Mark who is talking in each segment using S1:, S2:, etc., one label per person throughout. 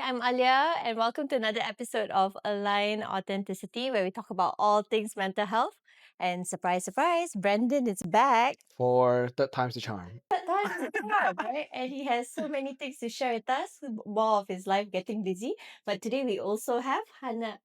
S1: I'm Alia, and welcome to another episode of Align Authenticity, where we talk about all things mental health. And surprise, surprise, Brendan is back.
S2: For third time's the charm.
S1: Third time is the charm, right? And he has so many things to share with us, more of his life getting busy. But today we also have Hannah.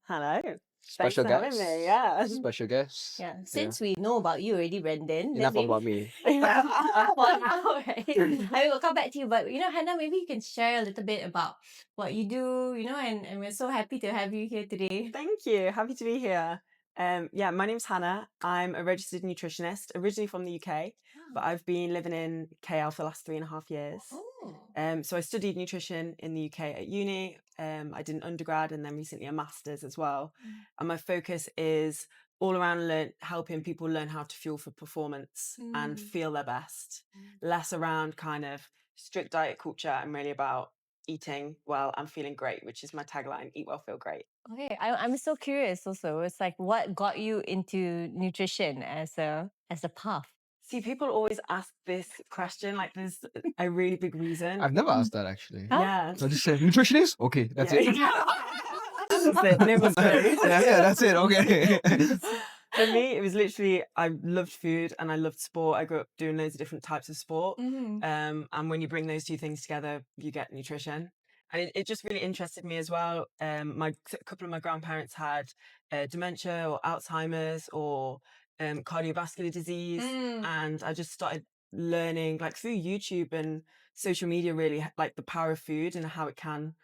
S3: Hello.
S2: Special
S3: Thanks for having
S2: guest.
S3: me. Yeah.
S2: Special guest.
S1: Yeah, since we know about you already, Brendan,
S2: Enough
S1: then
S2: about me.
S1: Well, now, right? I will come back to you, but Hannah, maybe you can share a little bit about what you do, and we're so happy to have you here today.
S3: Thank you. Happy to be here. My name's Hannah. I'm a registered nutritionist, originally from the UK, but I've been living in KL for the last 3.5 years.
S1: Oh.
S3: So I studied nutrition in the UK at uni. I did an undergrad and then recently a master's as well. And my focus is all around helping people learn how to fuel for performance and feel their best. Less around kind of strict diet culture and really about eating well and feeling great, which is my tagline: eat well, feel great.
S1: Okay, I'm so curious also. It's like, what got you into nutrition as a path?
S3: See, people always ask this question, like there's a really big reason.
S2: I've never asked that actually.
S1: Huh?
S3: Yeah.
S2: So I just said nutritionist? Okay, that's it.
S3: That's it. No more story.
S2: yeah, that's it. Okay.
S3: For me, it was literally, I loved food and I loved sport. I grew up doing loads of different types of sport. And when you bring those two things together, you get nutrition. And it just really interested me as well. A couple of my grandparents had dementia or Alzheimer's or cardiovascular disease. And I just started learning, like through YouTube and social media, really, like the power of food and how it can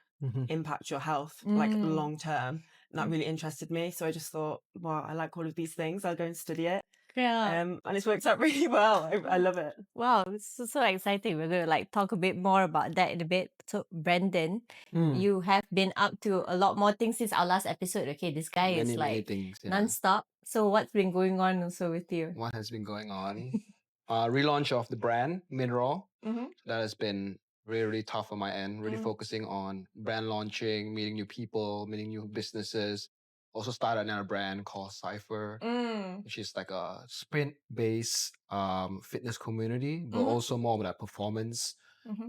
S3: impact your health, like long term. And that really interested me. So I just thought, wow, I like all of these things. I'll go and study it.
S1: Yeah.
S3: And it's worked out really well. I love it.
S1: Wow, it's so exciting. We're going to talk a bit more about that in a bit. So, Brendan, you have been up to a lot more things since our last episode. Okay, this guy is
S2: Many things. Yeah.
S1: non-stop. So what's been going on also with you?
S2: What has been going on? Relaunch of the brand, Mineral. That has been really, really tough on my end. Really focusing on brand launching, meeting new people, meeting new businesses. Also started another brand called Cypher, which is like a sprint-based fitness community, but also more of that performance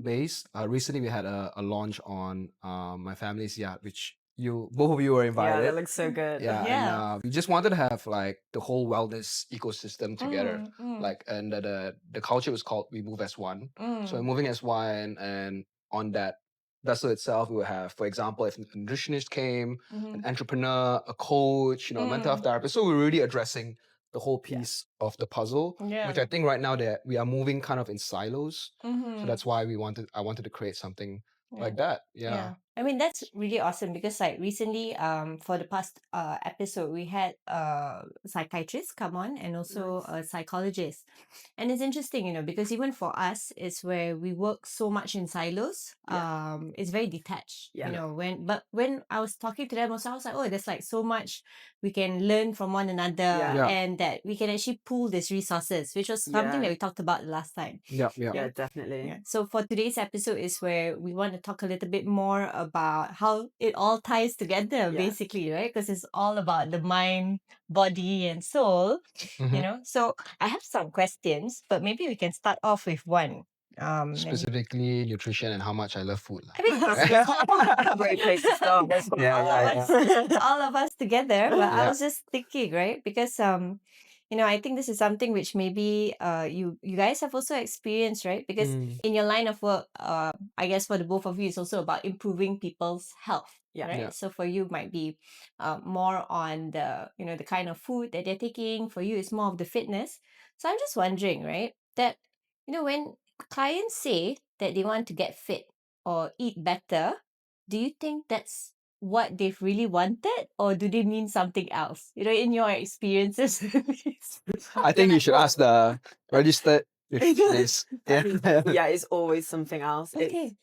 S2: based. Recently we had a launch on my family's yacht, which both of you were invited.
S3: Yeah, that looks so good.
S2: Yeah. And we just wanted to have like the whole wellness ecosystem together. Like, and the culture was called We Move as One. So we're moving as one, and on that vessel itself, we will have, for example, if a nutritionist came, an entrepreneur, a coach, a mental health therapist. So we're really addressing the whole piece of the puzzle, which I think right now that we are moving kind of in silos. So that's why I wanted to create something like that. Yeah.
S1: I mean, that's really awesome because like recently, for the past episode, we had a psychiatrist come on and also a psychologist. And it's interesting, because even for us, it's where we work so much in silos. It's very detached, when I was talking to them also, I was like, oh, there's like so much we can learn from one another and that we can actually pool these resources, which was something that we talked about last time.
S3: Yeah, definitely.
S1: Yeah. So for today's episode is where we want to talk a little bit more about how it all ties together, basically, right? Because it's all about the mind, body, and soul, So I have some questions, but maybe we can start off with one.
S2: Specifically nutrition and how much I love food.
S1: I mean,
S3: Great place to start.
S1: all of us together. But I was just thinking, right? Because I think this is something which maybe you guys have also experienced, right? Because in your line of work, I guess for the both of you, it's also about improving people's health. Right.
S2: Yeah.
S1: So for you might be more on the the kind of food that they're taking. For you, it's more of the fitness. So I'm just wondering, right, that when clients say that they want to get fit or eat better, do you think that's what they've really wanted, or do they mean something else? In your experiences.
S2: I think you should ask the registered nutritionist.
S3: Yeah, it's always something else.
S1: Okay.
S3: It's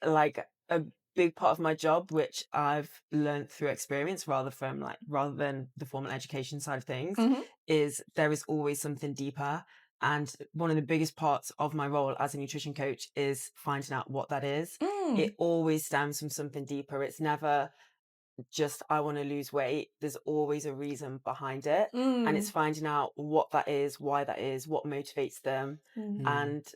S3: like a big part of my job, which I've learned through experience rather than the formal education side of things, is there is always something deeper. And one of the biggest parts of my role as a nutrition coach is finding out what that is. It always stems from something deeper. It's never just, I want to lose weight. There's always a reason behind it. And it's finding out what that is, why that is, what motivates them. And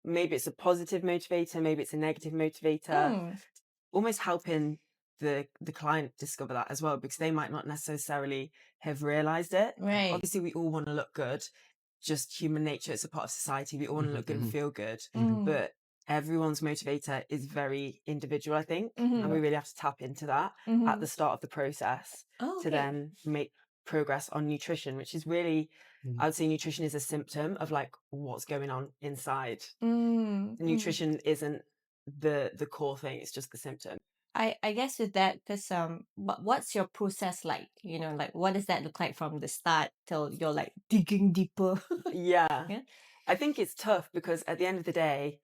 S3: maybe it's a positive motivator, maybe it's a negative motivator. almost helping the client discover that as well, because they might not necessarily have realized it.
S1: Right.
S3: Obviously, we all want to look good. Just human nature, it's a part of society. We all want to look good and feel good, but everyone's motivator is very individual, I think, and we really have to tap into that at the start of the process to then make progress on nutrition, which is really, I would say nutrition is a symptom of like what's going on inside. Nutrition isn't the core thing, it's just the symptom.
S1: I guess with that, because what's your process like? You know, like what does that look like from the start till you're like digging deeper?
S3: Yeah.
S1: Yeah.
S3: I think it's tough because at the end of the day,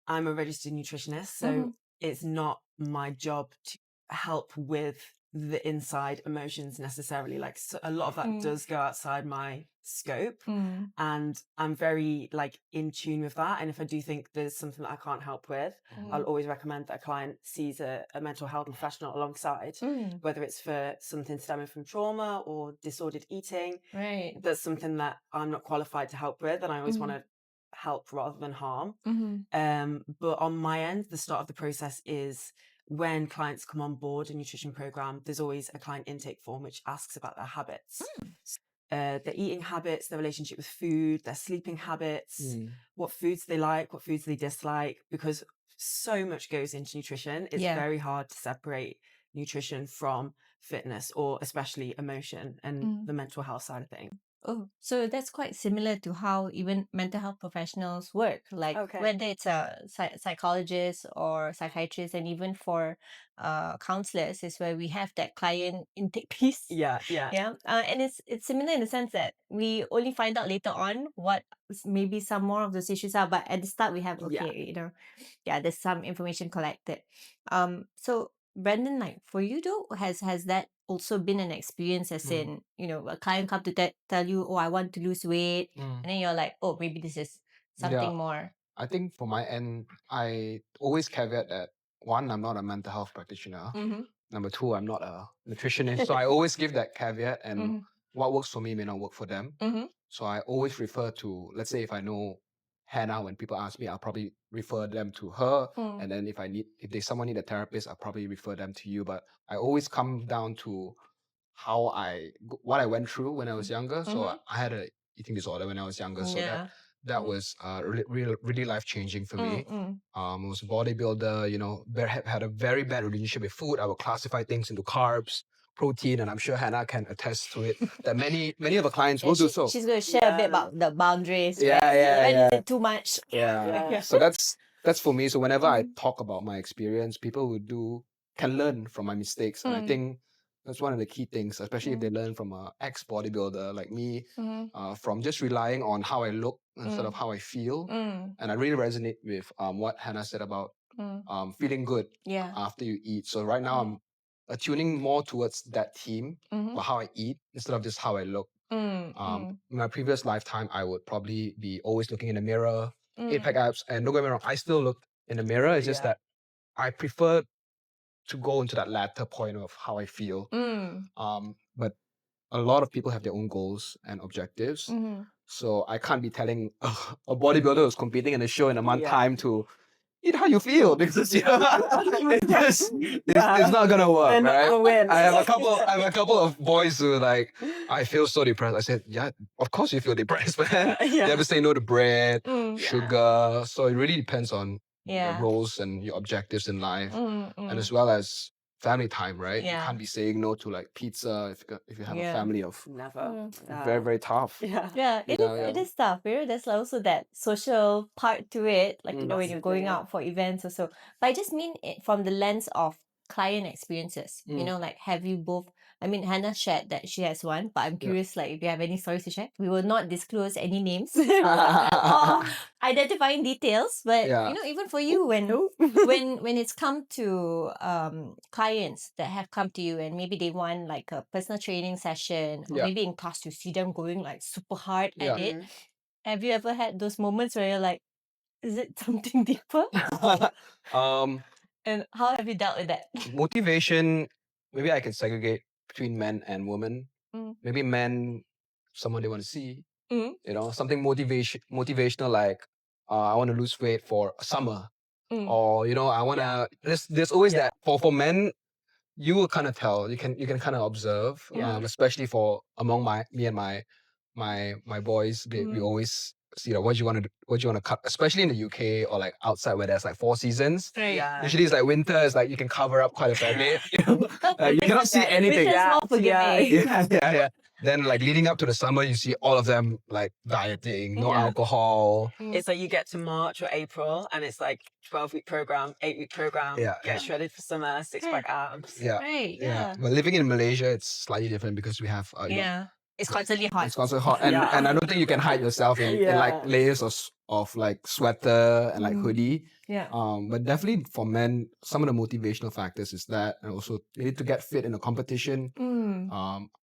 S3: I'm a registered nutritionist, so it's not my job to help with the inside emotions necessarily. Like a lot of that does go outside my scope, and I'm very like in tune with that. And if I do think there's something that I can't help with, I'll always recommend that a client sees a mental health professional alongside, whether it's for something stemming from trauma or disordered eating.
S1: Right.
S3: That's something that I'm not qualified to help with, and I always want to help rather than harm. But on my end, the start of the process is when clients come on board a nutrition program, there's always a client intake form which asks about their habits, their eating habits, their relationship with food, their sleeping habits, what foods they like, what foods they dislike, because so much goes into nutrition. It's very hard to separate nutrition from fitness, or especially emotion and the mental health side of things.
S1: Oh, so that's quite similar to how even mental health professionals work. Like whether it's a psychologist or psychiatrist, and even for counselors, is where we have that client intake piece.
S3: Yeah.
S1: And it's similar in the sense that we only find out later on what maybe some more of those issues are, but at the start we have there's some information collected. So Brandon, like for you though, has that also been an experience, as in, you know, a client come to tell you, oh, I want to lose weight, and then you're like, oh, maybe this is something more.
S2: I think for my end, I always caveat that one, I'm not a mental health practitioner. Number two, I'm not a nutritionist. So I always give that caveat, and what works for me may not work for them. So I always refer to, let's say if I know Hannah, when people ask me, I'll probably refer them to her. And then if someone need a therapist, I'll probably refer them to you. But I always come down to what I went through when I was younger. So I had a eating disorder when I was younger. So that was really life changing for me. I was a bodybuilder, you know, had a very bad relationship with food. I would classify things into carbs, protein, and I'm sure Hannah can attest to it. That many of the clients will do so.
S1: She's going to share a bit about the boundaries. When is it too much?
S2: So that's for me. So whenever I talk about my experience, people can learn from my mistakes, and I think that's one of the key things, especially if they learn from an ex-bodybuilder like me, from just relying on how I look instead of how I feel. And I really resonate with what Hannah said about feeling good after you eat. So right now I'm attuning more towards that theme, or how I eat instead of just how I look. In my previous lifetime, I would probably be always looking in the mirror, 8-pack abs, and don't get me wrong, I still look in the mirror. It's just that I prefer to go into that latter point of how I feel. But a lot of people have their own goals and objectives. So I can't be telling a bodybuilder who's competing in a show in a month time to eat how you feel, because it's not gonna work, right? I have a couple of boys who are like, I feel so depressed. I said, yeah, of course you feel depressed, man. You have to say no to bread, sugar. So it really depends on your roles and your objectives in life, and as well as family time, right? You can't be saying no to like pizza if you have a family of very, very tough.
S1: It is tough. You know, there's also that social part to it, like you know, when you're going out for events or so. But I just mean it from the lens of client experiences. You know, like have you both? I mean, Hannah shared that she has one, but I'm curious, like if you have any stories to share. We will not disclose any names or identifying details, but you know, even for you, when it's come to clients that have come to you and maybe they want like a personal training session, or maybe in class you see them going like super hard at it. Have you ever had those moments where you're like, is it something deeper? And how have you dealt with that?
S2: Motivation, maybe I can segregate between men and women. Maybe men, someone they want to see, you know, something motivational like, I want to lose weight for summer. or I want to. There's always that for men. You will kind of tell. You can kind of observe, especially for among me and my boys. We always see what you want to cut, especially in the UK or like outside where there's like 4 seasons.
S1: Right.
S2: Usually it's like winter is like you can cover up quite a fair bit. You cannot see anything.
S1: Winter's more forgiving.
S2: Yeah. Then like leading up to the summer, you see all of them like dieting, no alcohol.
S3: It's like you get to March or April and it's like 12-week program, 8-week program, get shredded for summer, 6-pack abs.
S1: Right.
S2: But living in Malaysia, it's slightly different because we have
S1: it's constantly hot.
S2: it's constantly hot, and I don't think you can hide yourself in like layers of like sweater and like hoodie. But definitely for men, some of the motivational factors is that, and also you need to get fit in a competition.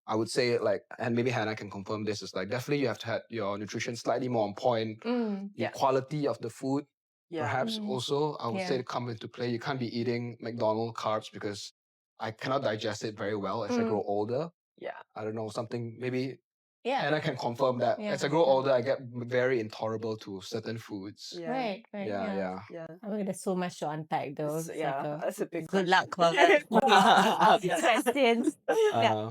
S2: I would say like, and maybe Hannah can confirm this, is like definitely you have to have your nutrition slightly more on point. The quality of the food, perhaps also I would say to come into play. You can't be eating McDonald's carbs because I cannot digest it very well as I grow older. I don't know, something maybe. And I can confirm that as I grow older, I get very intolerable to certain foods.
S1: Right.
S2: Yeah.
S1: I mean, there's so much to unpack though. It's
S3: That's a big
S1: good
S3: question.
S1: luck for questions.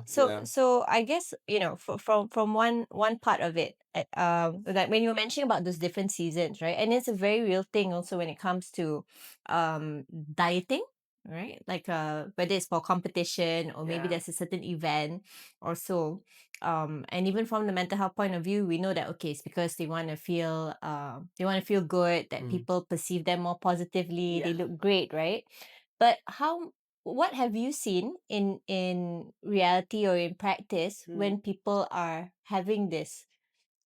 S2: So
S1: So I guess from one part of it, like when you were mentioning about those different seasons, right? And it's a very real thing also when it comes to dieting, right? Like whether it's for competition or maybe there's a certain event or so. And even from the mental health point of view, we know that okay, it's because they want to feel good, that people perceive them more positively, they look great, right? But what have you seen in reality or in practice when people are having this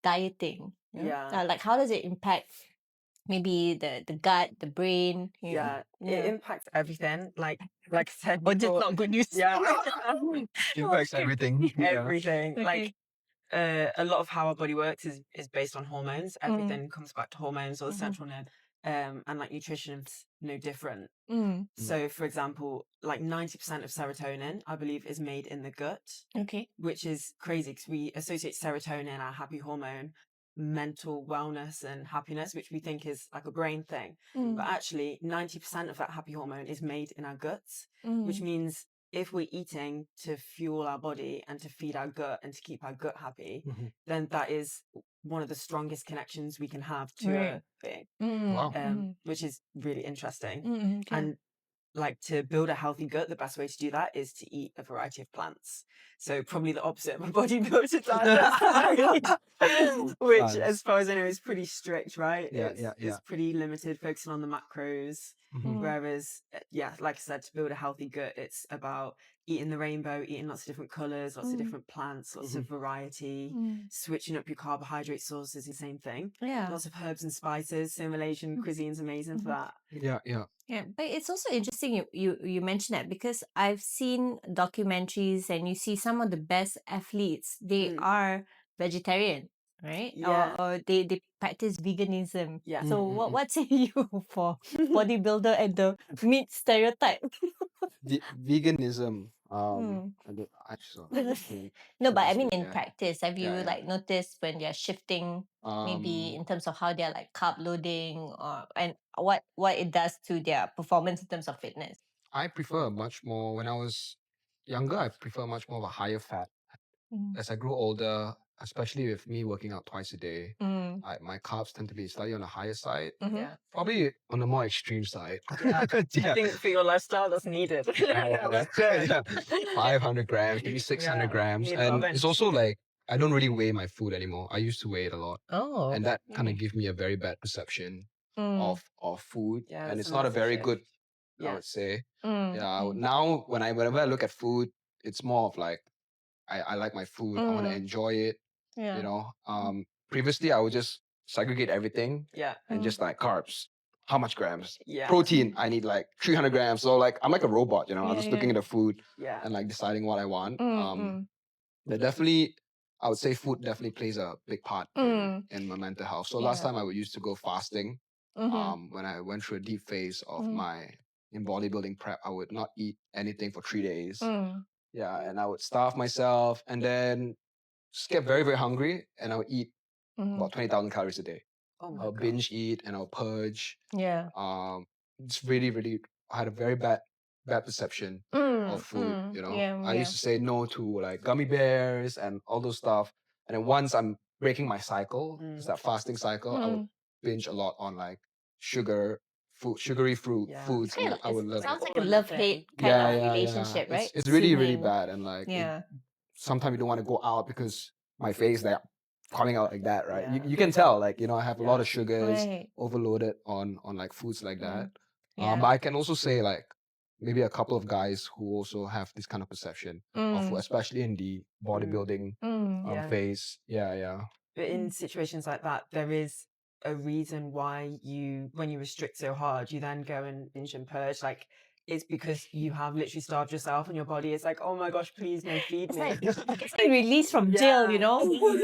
S1: dieting? Like how does it impact maybe the gut, the brain?
S3: It impacts everything. Like I said
S1: Or just
S3: before.
S1: not good news.
S2: impacts everything.
S3: Everything.
S1: Okay.
S3: Like a lot of how our body works is based on hormones. Everything comes back to hormones or the central nerve. And like nutrition is no different. So for example, like 90% of serotonin, I believe, is made in the gut.
S1: Okay.
S3: Which is crazy because we associate serotonin, our happy hormone, mental wellness and happiness, which we think is like a brain thing. But actually 90% of that happy hormone is made in our guts, which means if we're eating to fuel our body and to feed our gut and to keep our gut happy, then that is one of the strongest connections we can have to a thing, which is really interesting. And like to build a healthy gut, the best way to do that is to eat a variety of plants. So probably the opposite of a bodybuilder diet, which as far as I know is pretty strict, right? It's pretty limited, focusing on the macros. Whereas, like I said, to build a healthy gut, it's about eating the rainbow, eating lots of different colors, lots of different plants, lots of variety, switching up your carbohydrate sources, the same thing. Lots of herbs and spices. So Malaysian cuisine's amazing for that.
S1: Yeah, but it's also interesting you mentioned that because I've seen documentaries and you see some of the best athletes, they are vegetarian, right? Or they practice veganism. So what say you for bodybuilder and the meat stereotype?
S2: Veganism.
S1: No, but I mean in practice, have you like noticed when they're shifting maybe in terms of how they're like carb loading or and what it does to their performance in terms of fitness?
S2: I prefer much more, when I was younger, I prefer much more of a higher fat. As I grew older, especially with me working out twice a day, my carbs tend to be slightly on the higher side, probably on the more extreme side.
S3: I think for your lifestyle, that's needed.
S2: 500 grams, maybe 600 grams. And it's also like, I don't really weigh my food anymore. I used to weigh it a lot.
S1: Oh.
S2: And that kind of gives me a very bad perception of food. And it's not a
S3: massive
S2: very
S3: shift.
S2: good, I would say. Now whenever I look at food, it's more of like, I like my food. I want to enjoy it. Previously I would just segregate everything and just like carbs. How much grams? Protein, I need like 300 grams. So like I'm like a robot, I'm just looking at the food and like deciding what I want. But definitely, I would say food definitely plays a big part in my mental health. So last time I would used to go fasting. When I went through a deep phase of my in bodybuilding prep, I would not eat anything for 3 days. And I would starve myself and then just get very, very hungry, and I would eat about 20,000 calories a day.
S3: Oh my
S2: I'll
S3: God.
S2: binge eat and I'll purge.
S1: Yeah.
S2: it's really, really, I had a very bad perception of food. You know,
S1: Yeah,
S2: I
S1: yeah.
S2: used to say no to like gummy bears and all those stuff. And then once I'm breaking my cycle, it's that fasting cycle, I would binge a lot on like sugary fruit
S3: Yeah.
S2: foods, and I would love
S1: Sounds
S2: it.
S1: like a
S3: Or
S1: love-hate
S3: nothing.
S1: kind
S2: Yeah,
S1: of
S2: yeah, yeah.
S1: relationship, right?
S2: It's really, really
S1: Soothing.
S2: bad, and like
S1: Yeah.
S2: sometimes you don't want to go out because my face like coming out like that, right?
S3: Yeah.
S2: You can tell, like, you know, I have a lot
S3: Yeah.
S2: of sugars
S1: Right.
S2: overloaded on like foods like that.
S1: Yeah.
S2: But I can also say like maybe a couple of guys who also have this kind of perception of food, especially in the bodybuilding
S3: Yeah.
S2: phase. Yeah, yeah.
S3: But in situations like that, there is a reason why when you restrict so hard, you then go and binge and purge. Like, it's because you have literally starved yourself and your body is like, oh my gosh, please no, feed
S1: It's
S3: me.
S1: like release from jail, you know?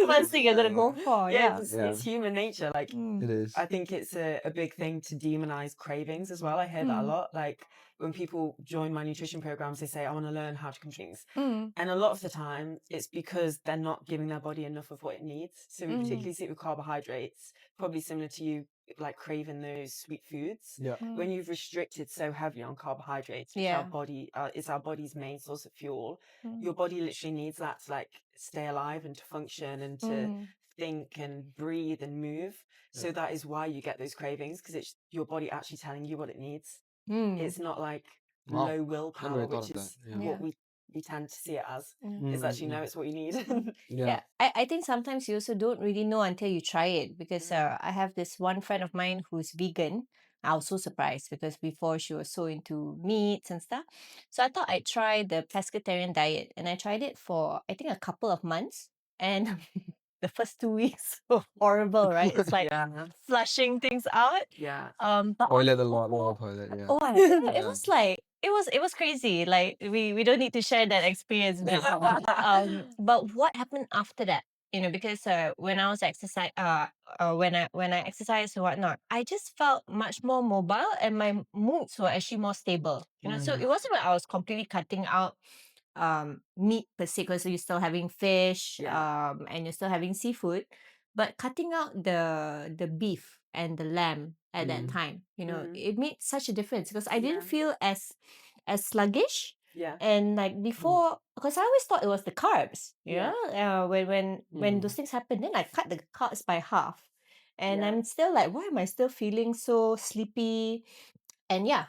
S1: First thing you're gonna go for,
S3: Yeah,
S1: yeah.
S3: it's human nature. Like,
S1: Mm.
S2: It is.
S3: I think it's a big thing to demonize cravings as well. I hear that a lot. Like, when people join my nutrition programs, they say, I want to learn how to control things. And a lot of the time, it's because they're not giving their body enough of what it needs. So we particularly see it with carbohydrates, probably similar to you, like craving those sweet foods.
S2: Yeah.
S3: When you've restricted so heavily on carbohydrates, which
S1: Yeah.
S3: is our body's main source of fuel, your body literally needs that to like stay alive and to function and to think and breathe and move. So that is why you get those cravings, because it's your body actually telling you what it needs. It's not like
S2: Wow.
S3: low
S2: Never
S3: willpower,
S2: really thought
S3: which
S2: of that.
S3: is
S2: Yeah.
S3: what we tend to see it as.
S1: Yeah.
S3: It's actually no, it's what you need.
S2: Yeah.
S1: I think sometimes you also don't really know until you try it because I have this one friend of mine who's vegan. I was so surprised because before she was so into meats and stuff. So I thought I'd try the pescatarian diet and I tried it for I think a couple of months and the first 2 weeks were horrible, right? It's like
S3: Yeah.
S1: flushing things out.
S3: Yeah.
S1: But
S2: Toilet a lot, toilet. Yeah.
S1: oh, it was like it was crazy. Like we don't need to share that experience. But what happened after that? You know, because when I was when I exercise and whatnot, I just felt much more mobile and my moods were actually more stable. You know, so it wasn't that I was completely cutting out meat per se because you're still having fish
S3: Yeah.
S1: and you're still having seafood, but cutting out the beef and the lamb at that time, you know, it made such a difference because I didn't feel as sluggish.
S3: Yeah.
S1: And like before, because I always thought it was the carbs, you
S3: Yeah.
S1: know, when those things happen, then I cut the carbs by half, and I'm still like, why am I still feeling so sleepy? And yeah,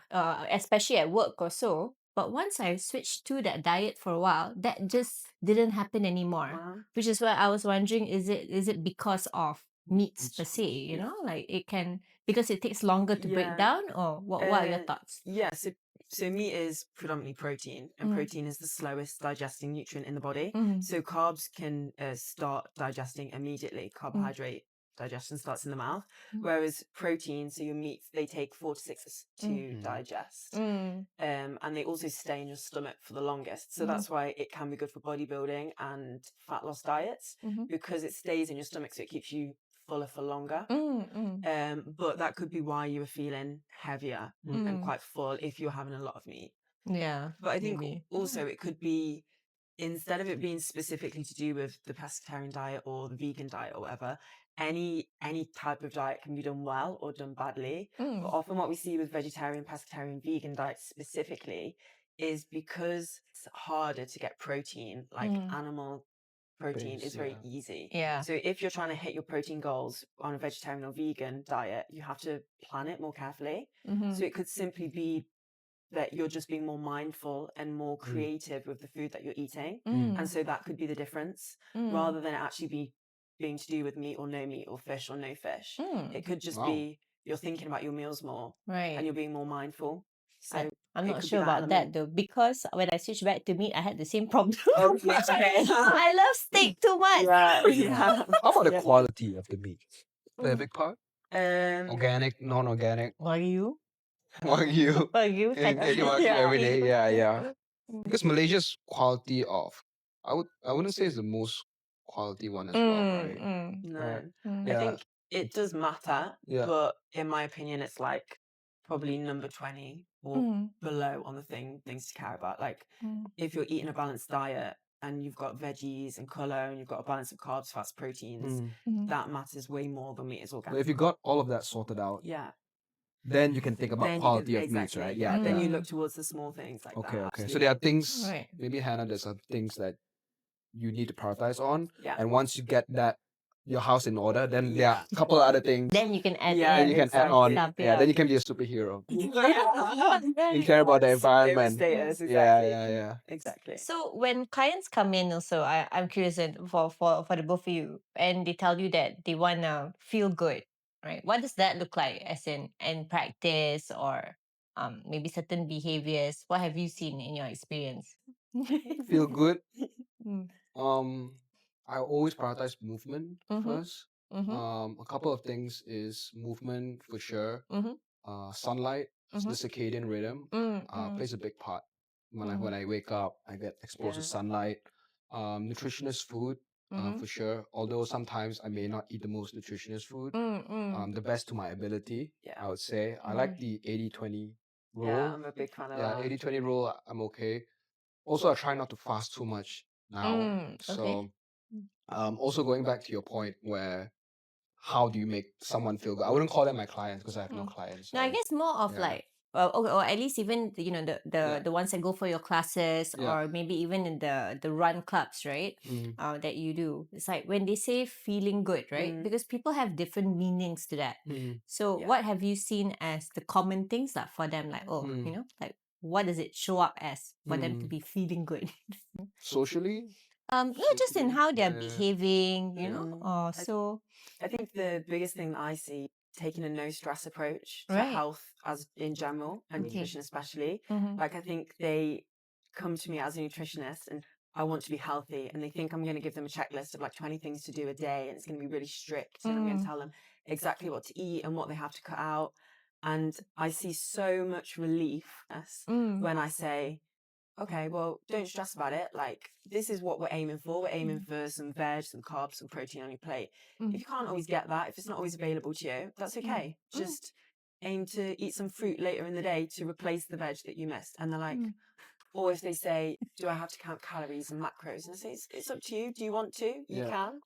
S1: especially at work or so. But once I switched to that diet for a while, that just didn't happen anymore.
S3: Wow.
S1: Which is why I was wondering, is it because of meats per se? You know, like it can because it takes longer to break
S3: Yeah.
S1: down, or what are your thoughts?
S3: Yeah, so meat is predominantly protein, and protein is the slowest digesting nutrient in the body. So carbs can start digesting immediately. Carbohydrate digestion starts in the mouth, whereas protein, so your meats, they take 4 to 6 hours to digest. And they also stay in your stomach for the longest. So that's why it can be good for bodybuilding and fat loss diets, because it stays in your stomach, so it keeps you fuller for longer. But that could be why you were feeling heavier and quite full if you're having a lot of meat.
S1: Yeah,
S3: But I think
S1: maybe.
S3: also it could be, instead of it being specifically to do with the pescatarian diet or the vegan diet or whatever, any type of diet can be done well or done badly. But often what we see with vegetarian, pescatarian, vegan diets specifically is because it's harder to get protein, like animal protein
S2: Base,
S3: is very easy.
S1: Yeah.
S3: So if you're trying to hit your protein goals on a vegetarian or vegan diet, you have to plan it more carefully. So it could simply be that you're just being more mindful and more creative with the food that you're eating. And so that could be the difference, rather than it actually being to do with meat or no meat or fish or no fish. It could just be you're thinking about your meals more and
S1: Right.
S3: you're being more mindful. So
S1: I'm
S3: it
S1: not
S3: could
S1: sure
S3: be that
S1: about that
S3: element.
S1: though, because when I switched back to meat, I had the same problem.
S3: Okay.
S1: I love steak too much.
S3: Yeah.
S2: How about the
S3: Yeah.
S2: quality of the meat? Play a big part?
S3: Um,
S2: Organic, non-organic?
S1: Wagyu.
S2: Wagyu.
S1: Wagyu.
S2: Eating Wagyu
S3: Yeah.
S2: every day. Yeah, yeah. Because Malaysia's quality of, I wouldn't say it's the most quality one as well, right?
S3: No.
S2: Right.
S3: I
S2: Yeah.
S3: think it does matter,
S2: Yeah.
S3: but in my opinion, it's like probably number 20 or below on the things to care about. Like if you're eating a balanced diet and you've got veggies and colour and you've got a balance of carbs, fats, proteins, that matters way more than meat is
S2: But
S3: organic.
S2: if you got all of that sorted out,
S3: Yeah.
S2: then you can think about
S3: then
S2: quality of meats,
S3: exactly,
S2: right?
S3: yeah. Then you
S1: Mm.
S3: look towards the small things like
S2: Okay,
S3: that.
S2: okay. So there are
S3: Absolutely.
S2: things,
S1: Right.
S2: maybe Hannah, there's some things that you need to prioritize on.
S3: Yeah.
S2: And once you get that, your house in order, then there
S3: Yeah.
S2: are a couple of other things.
S1: Then you can add
S3: Yeah,
S2: Then
S1: in
S2: you can add on.
S1: stuff,
S2: Yeah, then you can be a superhero.
S3: Yeah.
S2: You care about the environment.
S3: Status,
S2: Yeah,
S3: exactly.
S2: yeah, yeah.
S3: Exactly.
S1: So when clients come in also, I'm curious for the both of you, and they tell you that they wanna feel good, right? What does that look like as in practice or maybe certain behaviors? What have you seen in your experience?
S2: Feel good.
S1: Mm.
S2: I always prioritize movement
S1: Mhm.
S2: first.
S1: Mhm.
S2: A couple of things is movement for sure.
S1: Mhm.
S2: Sunlight, the
S1: Mhm.
S2: circadian rhythm,
S1: Mm.
S2: plays a big part. When I
S1: Mm.
S2: when I wake up, I get exposed to
S3: Yeah.
S2: sunlight. Nutritionist food, for sure. Although sometimes I may not eat the most nutritionist food, the best to my ability,
S3: Yeah.
S2: I would say. I like the 80-20
S3: Yeah,
S2: rule.
S3: I'm a big fan of
S2: Yeah,
S3: that.
S2: 80-20 rule, I'm okay. Also, I try not to fast too much now.
S1: Okay.
S2: So, also going back to your point where how do you make someone feel good? I wouldn't call them my clients because I have no clients.
S1: No, I
S2: So
S1: guess more of
S2: yeah.
S1: like, or at least even the ones that go for your classes,
S2: Yeah.
S1: or maybe even in the run clubs, right? That you do. It's like when they say feeling good, right? Because people have different meanings to that. So
S3: Yeah.
S1: what have you seen as the common things that for them, like like what does it show up as for them to be feeling good?
S2: Socially,
S1: Not just in how they're
S2: yeah.
S1: behaving, you know, or
S3: I-
S1: so.
S3: I think the biggest thing that I see taking a no stress approach to
S1: Right.
S3: health as in general and
S1: Okay.
S3: nutrition especially.
S1: Mhm.
S3: Like I think they come to me as a nutritionist and I want to be healthy and they think I'm going to give them a checklist of like 20 things to do a day and it's going to be really strict and I'm going to tell them exactly what to eat and what they have to cut out. And I see so much relief when I say, okay, well, don't stress about it. Like, this is what we're aiming for. We're aiming for some veg, some carbs, some protein on your plate. If you can't always get that, if it's not always available to you, that's okay. Just aim to eat some fruit later in the day to replace the veg that you missed. And they're like, or if they say, do I have to count calories and macros? And I say, it's up to you. Do you want to? You
S2: Yeah.
S3: can.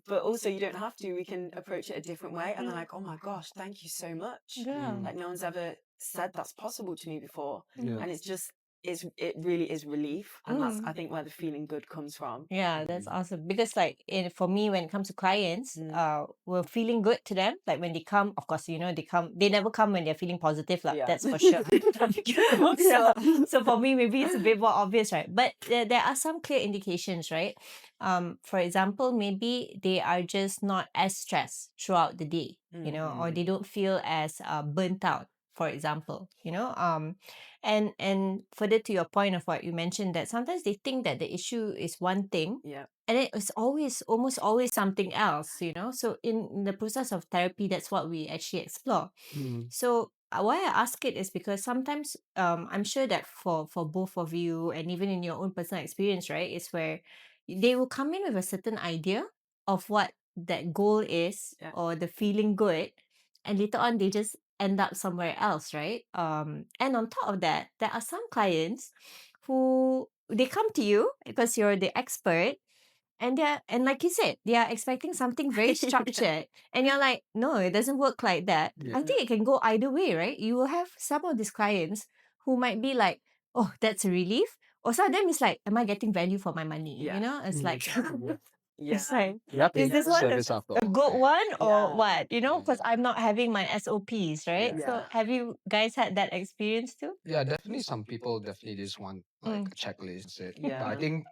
S3: But also you don't have to. We can approach it a different way. And they're like, oh my gosh, thank you so much.
S1: Yeah.
S3: Like no one's ever said that's possible to me before.
S2: Yeah.
S3: And it's just, it really is relief. And that's, I think, where the feeling good comes from.
S1: Yeah, that's awesome. Because like for me, when it comes to clients, we're feeling good to them. Like when they come, of course, they never come when they're feeling positive, like
S3: Yeah.
S1: that's for sure. So for me, maybe it's a bit more obvious, right? But there are some clear indications, right? For example, maybe they are just not as stressed throughout the day, or they don't feel as burnt out, for example, and further to your point of what you mentioned, that sometimes they think that the issue is one thing,
S3: Yeah.
S1: and it's almost always something else, so in the process of therapy, that's what we actually explore. So why I ask it is because sometimes I'm sure that for both of you, and even in your own personal experience, right, is where they will come in with a certain idea of what that goal is,
S3: Yeah.
S1: or the feeling good, and later on they just end up somewhere else, right? And on top of that, there are some clients who they come to you because you're the expert, and like you said, they are expecting something very structured, and you're like, no, it doesn't work like that.
S2: Yeah.
S1: I think it can go either way, right? You will have some of these clients who might be like, oh, that's a relief, or some of them is like, am I getting value for my money?
S3: Yeah.
S1: It's like
S3: Yeah.
S1: it's like,
S2: Yeah,
S1: is this one
S2: service after
S1: a
S2: all,
S1: good
S2: right?
S1: one or
S3: Yeah.
S1: what? Because I'm not having my SOPs, right?
S3: Yeah.
S1: So have you guys had that experience too?
S2: Yeah, definitely some people definitely just want like a checklist. But
S3: Yeah.
S2: I think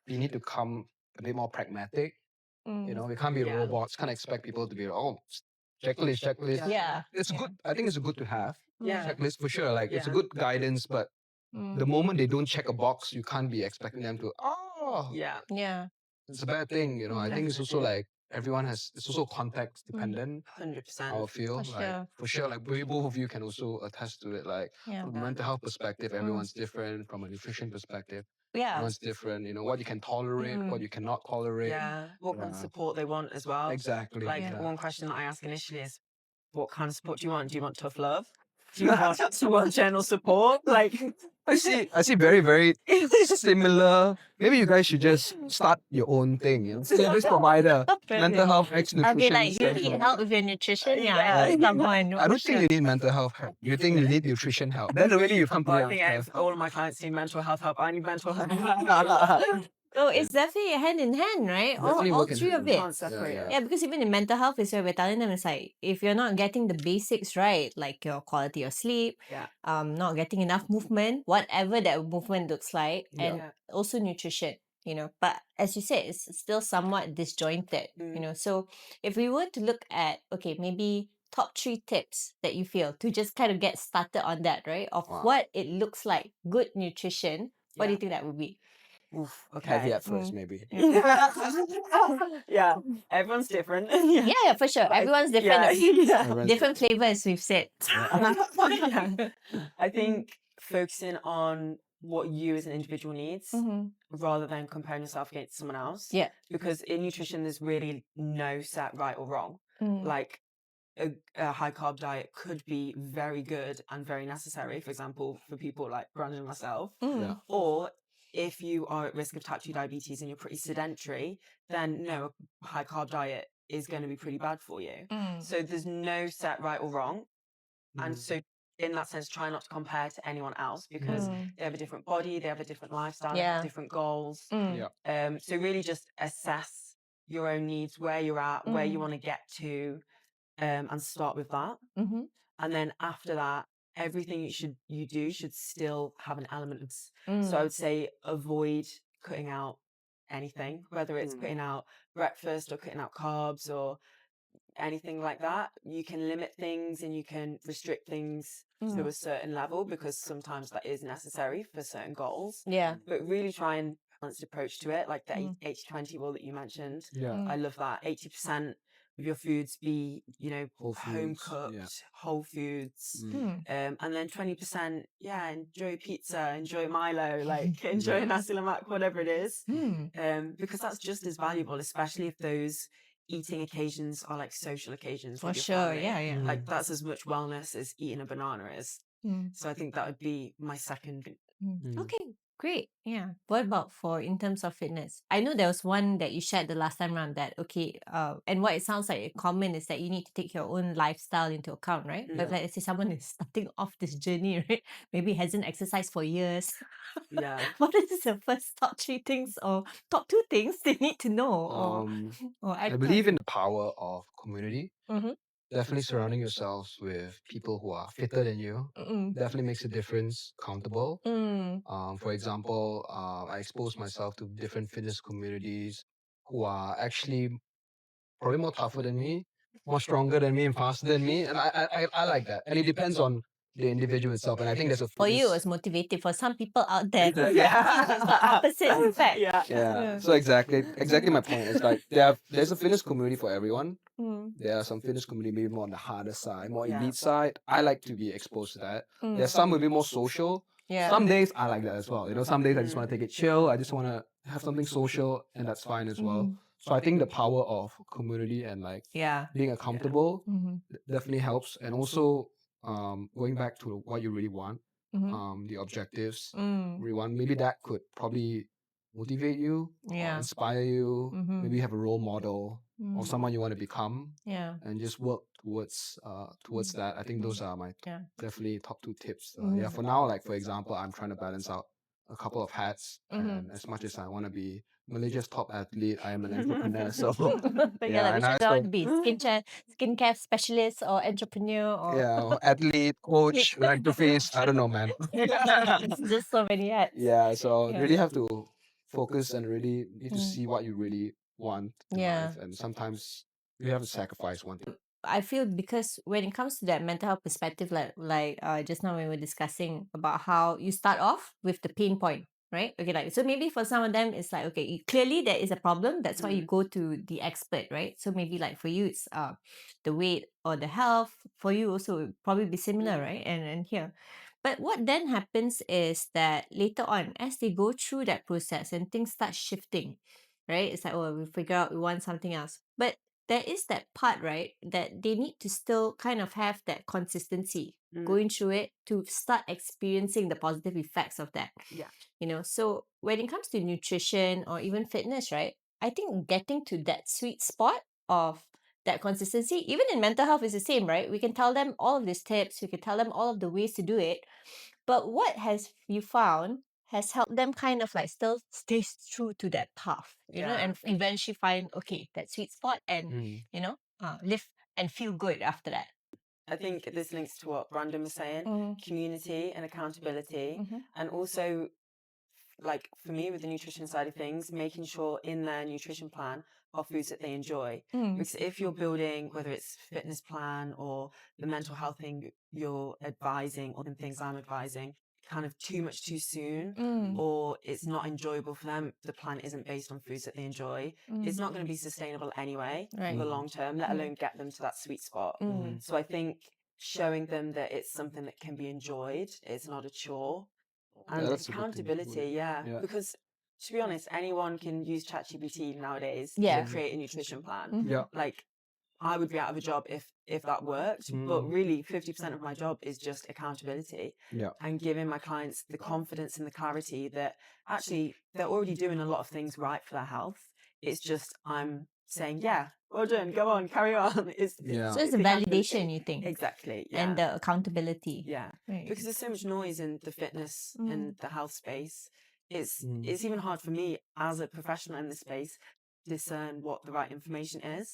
S2: we need to come a bit more pragmatic. We can't be
S3: Yeah.
S2: robots. Can't expect people to be checklist.
S1: Yeah.
S2: It's good. I think it's good to have
S3: Yeah.
S2: checklist for sure. Like it's a
S3: Yeah.
S2: good guidance, but the moment they don't check a box, you can't be expecting them to. Oh,
S3: Yeah.
S1: Yeah.
S2: it's a bad thing. I think it's also like everyone has. It's also context dependent.
S3: 100%.
S2: I would feel
S1: For
S2: like
S1: sure.
S2: for sure. Like both of you can also attest to it. Like
S1: Yeah.
S2: from a mental health perspective, everyone's different. From a nutrition perspective,
S1: Yeah.
S2: everyone's different. What you can tolerate, what you cannot tolerate.
S3: Yeah. What kind of
S2: Yeah.
S3: support they want as well.
S2: Exactly.
S3: Like
S2: yeah.
S3: one question that I ask initially is, what kind of support do you want? Do you want tough love? Do you want general support? Like,
S2: I see very, very similar. Maybe you guys should just start your own thing. Service provider, mental health,
S1: I'll be
S2: nutrition.
S1: like, you need help with your nutrition?
S3: Yeah.
S1: Yeah, come on.
S2: I don't think you need mental health help. You think you need nutrition help. Then really you come to
S3: Well,
S2: me
S3: I think
S2: after.
S3: if all of my clients need mental health help, I need mental health.
S1: So it's definitely hand in hand, right?
S2: Definitely
S1: All
S2: work in
S1: three
S2: hand.
S1: of it.
S3: Can't separate
S2: Yeah,
S3: it.
S1: Yeah, because even in mental health is where we're telling them, it's like if you're not getting the basics right, like your quality of sleep,
S3: Yeah.
S1: not getting enough movement, whatever that movement looks like, and
S3: Yeah.
S1: also nutrition, But as you said, it's still somewhat disjointed, So if we were to look at, okay, maybe top 3 tips that you feel to just kind of get started on that, right? Of
S2: Wow.
S1: what it looks like, good nutrition, what do
S3: Yeah.
S1: you think that would be?
S3: Oof,
S2: heavy
S3: okay.
S2: at first, maybe.
S3: Yeah, everyone's different.
S1: Yeah, for sure.
S3: But I-
S1: Everyone's different.
S3: Yeah, yeah.
S2: Everyone's
S1: Different flavors, we've said.
S3: Yeah. I think focusing on what you as an individual needs rather than comparing yourself against someone else.
S1: Yeah.
S3: Because in nutrition, there's really no set right or wrong. Like a high carb diet could be very good and very necessary, for example, for people like Brandon and myself.
S2: Yeah.
S3: Or if you are at risk of type 2 diabetes and you're pretty sedentary, then no, a high carb diet is going to be pretty bad for you. So there's no set right or wrong. And so in that sense, try not to compare to anyone else because they have a different body, they have a different lifestyle, they
S1: Yeah.
S3: have different goals.
S2: Yeah.
S3: So really just assess your own needs, where you're at, where you want to get to, and start with that. And then after that, everything you do should still have an element of. So I would say avoid cutting out anything, whether it's cutting out breakfast or cutting out carbs or anything like that. You can limit things and you can restrict things to a certain level because sometimes that is necessary for certain goals.
S1: Yeah.
S3: But really try and balanced approach to it, like the 80-20 rule that you mentioned.
S2: Yeah.
S3: I love that. 80% of your foods be,
S2: Whole
S3: home
S2: foods,
S3: cooked,
S2: yeah.
S3: whole foods. And then 20%, enjoy pizza, enjoy Milo, like enjoy nasi lemak, whatever it is. Because that's just as valuable, especially if those eating occasions are like social occasions
S1: For
S3: with your
S1: sure,
S3: family.
S1: yeah.
S3: Like that's as much wellness as eating a banana is. So I think that would be my second.
S1: Okay, great. Yeah. What about for in terms of fitness? I know there was one that you shared the last time around that, okay, and what it sounds like common is that you need to take your own lifestyle into account, right? But let's say someone is starting off this journey, right? Maybe hasn't exercised for years.
S3: Yeah.
S1: What is the first top 3 things or top 2 things they need to know or
S2: I
S1: act
S2: believe
S1: on?
S2: in the power of community. Definitely surrounding yourselves with people who are fitter than you definitely makes a difference. Countable. For example, I expose myself to different fitness communities who are actually probably more tougher than me, more stronger than me, and faster than me, and I like that. And it depends on the individual itself. And I think there's a
S1: For you, it
S2: fitness.
S1: was motivating. For some people out there,
S2: Yeah.
S1: it's the opposite, in fact.
S2: Yeah. So exactly my point. It's like there's a fitness community for everyone. There are some fitness community maybe more on the harder side, more elite side. I like to be exposed to that. There's some will be more social.
S1: Yeah.
S2: Some days I like that as well. Some days I just want to take it chill. I just want to have something social, and that's fine as well. So I think the power of community and like
S1: Yeah.
S2: being accountable definitely helps. And also going back to what you really want, the objectives really want. Maybe that could probably motivate you,
S1: Yeah.
S2: inspire you. Maybe you have a role model or someone you want to become,
S1: Yeah.
S2: and just work towards that. I think those are my
S1: Yeah.
S2: definitely top 2 tips. Yeah, for now, like for example, I'm trying to balance out a couple of hats, and as much as I want to be Malaysia's top athlete, I am an entrepreneur. So
S1: But
S2: yeah,
S1: which
S2: and I
S1: one do you want
S2: also
S1: to be? Skincare specialist or entrepreneur or
S2: yeah, athlete, coach, like the face. I don't know, man.
S1: it's just so many hats.
S2: Yeah, so
S1: Yeah.
S2: really have to focus and really need to see what you really want in
S1: Yeah.
S2: life, and sometimes you have to sacrifice one thing.
S1: I feel because when it comes to that mental health perspective, like just now we were discussing about how you start off with the pain point, right? Okay, like so maybe for some of them it's like okay, clearly there is a problem. That's why you go to the expert, right? So maybe like for you it's the weight or the health. For you also it would probably be similar, right? And here. But what then happens is that later on, as they go through that process and things start shifting, right? It's like, oh, we figure out we want something else. But there is that part, right, that they need to still kind of have that consistency going through it to start experiencing the positive effects of that.
S3: Yeah.
S1: You know, so when it comes to nutrition or even fitness, right, I think getting to that sweet spot of that consistency, even in mental health, is the same, right? We can tell them all of these tips, we can tell them all of the ways to do it, but what has you found has helped them kind of like still stay true to that path, you know, and eventually find, okay, that sweet spot and, you know, live and feel good after that.
S3: I think this links to what Brandon was saying, community and accountability, and also, like for me with the nutrition side of things, making sure in their nutrition plan are foods that they enjoy. Because if you're building, whether it's fitness plan or the mental health thing you're advising or the things I'm advising, kind of too much too soon, or it's not enjoyable for them, the plan isn't based on foods that they enjoy, it's not going to be sustainable anyway for the long term, let alone get them to that sweet spot. So I think showing them that it's something that can be enjoyed, it's not a chore. And
S2: that's a good thing.
S3: accountability, because to be honest, anyone can use ChatGPT nowadays
S1: Yeah.
S3: to create a nutrition plan.
S2: Yeah.
S3: Like, I would be out of a job if that worked, but really 50% of my job is just accountability and giving my clients the confidence and the clarity that actually they're already doing a lot of things right for their health. It's just I'm saying, well done, go on, carry on.
S1: So it's the
S3: accountability.
S1: validation, you think?
S3: Exactly.
S1: And the accountability.
S3: Yeah.
S1: Right.
S3: Because there's so much noise in the fitness and the health space. It's even hard for me as a professional in this space to discern what the right information is.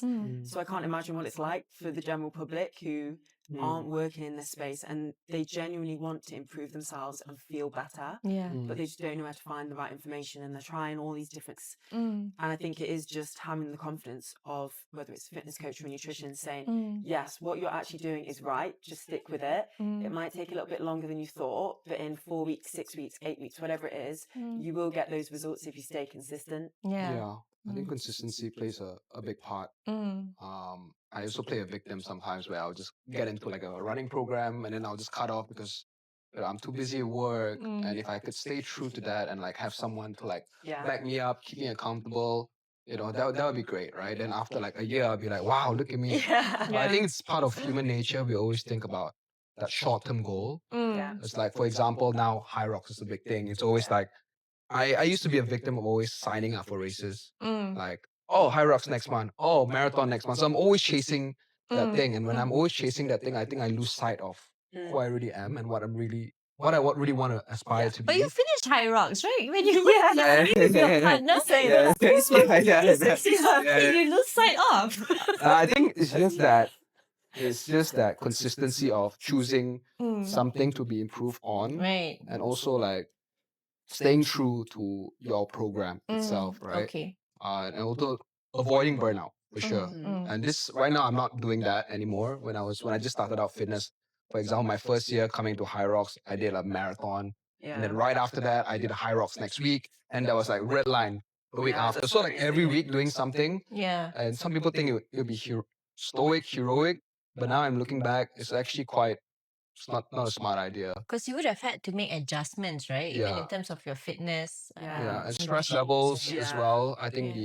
S3: So I can't imagine what it's like for the general public who aren't working in this space and they genuinely want to improve themselves and feel better,
S1: Yeah.
S3: but they just don't know where to find the right information and they're trying all these different and I think it is just having the confidence of whether it's a fitness coach or a nutrition saying, yes, what you're actually doing is right, just stick with it. It might take a little bit longer than you thought, but in 4 weeks, 6 weeks, 8 weeks, whatever it is, you will get those results if you stay consistent.
S1: Yeah.
S2: I think consistency plays a big part. I also play a victim sometimes where I'll just get into like a running program and then I'll just cut off because I'm too busy at work. And if I could stay true to that and like have someone to like back me up, keep me accountable, that would be great, right? Then after like a year, I'll be like, wow, look at me. But I think it's part of human nature. We always think about that short-term goal. It's like, for example, now High Rocks is a big thing. It's always like, I used to be a victim of always signing up for races. Like, oh, High Rocks next month. Oh, marathon next month. So I'm always chasing that thing. And when I'm always chasing that thing, I think I lose sight of who I really am and what I really want to aspire to be.
S1: But you finished High Rocks, right? When you went with your partner, you lose sight of.
S2: I think it's just that consistency of choosing something to be improved on,
S1: Right.
S2: and also like staying true to your program itself, right?
S1: Okay.
S2: And also avoiding burnout for sure. And this right now I'm not doing that anymore. When I just started out fitness, for example, my first year coming to High Rocks, I did a marathon, and then right after that I did a High Rocks next week, and there was like red line the week after. So like every week doing something.
S1: Yeah.
S2: And some people think it would be stoic, heroic, but now I'm looking back, it's actually quite. It's not a smart idea.
S1: Because you would have had to make adjustments, right? Even in terms of your fitness.
S2: Yeah, and stress levels as well. I think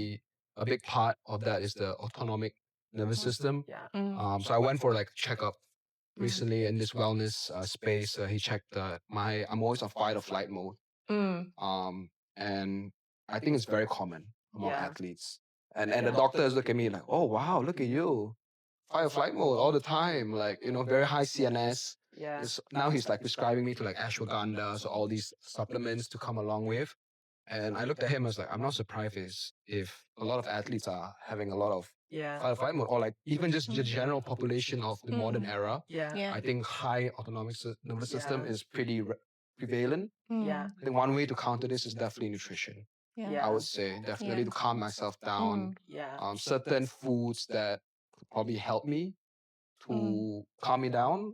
S2: a big part of that is the autonomic nervous system. So I went for like a checkup recently in this wellness space. He checked I'm always on fight or flight mode. And I think it's very common among athletes. And the doctors look at me like, oh wow, look at you, fight or flight mode all the time. Like very high CNS. Now he's like prescribing me to like ashwagandha, so all these supplements to come along with. And I looked at him as like, I'm not surprised if a lot of athletes are having a lot of fight or flight mode, or like even just the general population of the modern era. I think high autonomic nervous system is pretty prevalent. I think one way to counter this is definitely nutrition. I would say definitely to calm myself down. Certain foods that could probably help me to calm me down,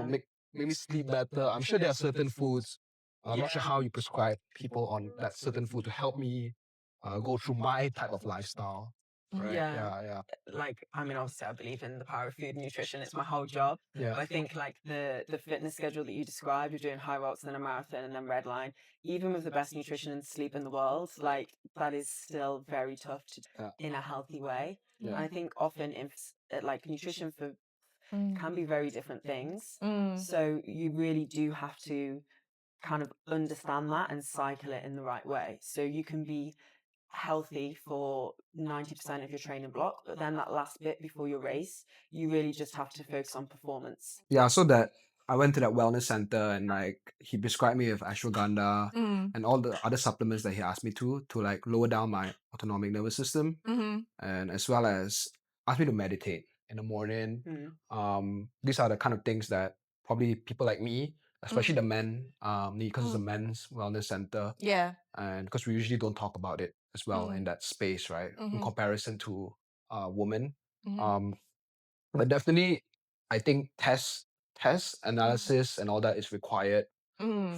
S2: make me sleep better. I'm sure there are certain foods. I'm not sure how you prescribe people on that certain food to help me go through my type of lifestyle. Right? Yeah.
S3: Like, I mean, obviously I believe in the power of food and nutrition. It's my whole job. But I think like the fitness schedule that you described, you're doing High Rocks, then a marathon, and then red line, even with the best nutrition and sleep in the world, like that is still very tough to do in a healthy way.
S2: Yeah.
S3: I think often like nutrition for can be very different things. So you really do have to kind of understand that and cycle it in the right way. So you can be healthy for 90% of your training block, but then that last bit before your race, you really just have to focus on performance.
S2: Yeah, so that I went to that wellness center and like he prescribed me with ashwagandha and all the other supplements that he asked me to like lower down my autonomic nervous system, and as well as asked me to meditate in the morning. These are the kind of things that probably people like me, especially the men, need, because it's a men's wellness center,
S1: Yeah.
S2: and because we usually don't talk about it as well in that space, right? In comparison to women. But definitely, I think test analysis and all that is required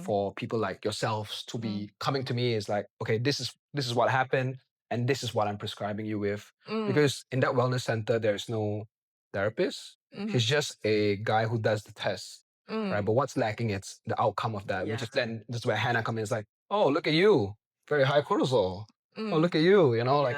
S2: for people like yourselves to be coming to me is like, okay, this is what happened and this is what I'm prescribing you with. Because in that wellness center, there's no therapist. He's just a guy who does the tests, right? But what's lacking is the outcome of that, which is then this is where Hannah comes in. It's like, oh, look at you, very high cortisol. Oh, look at you, like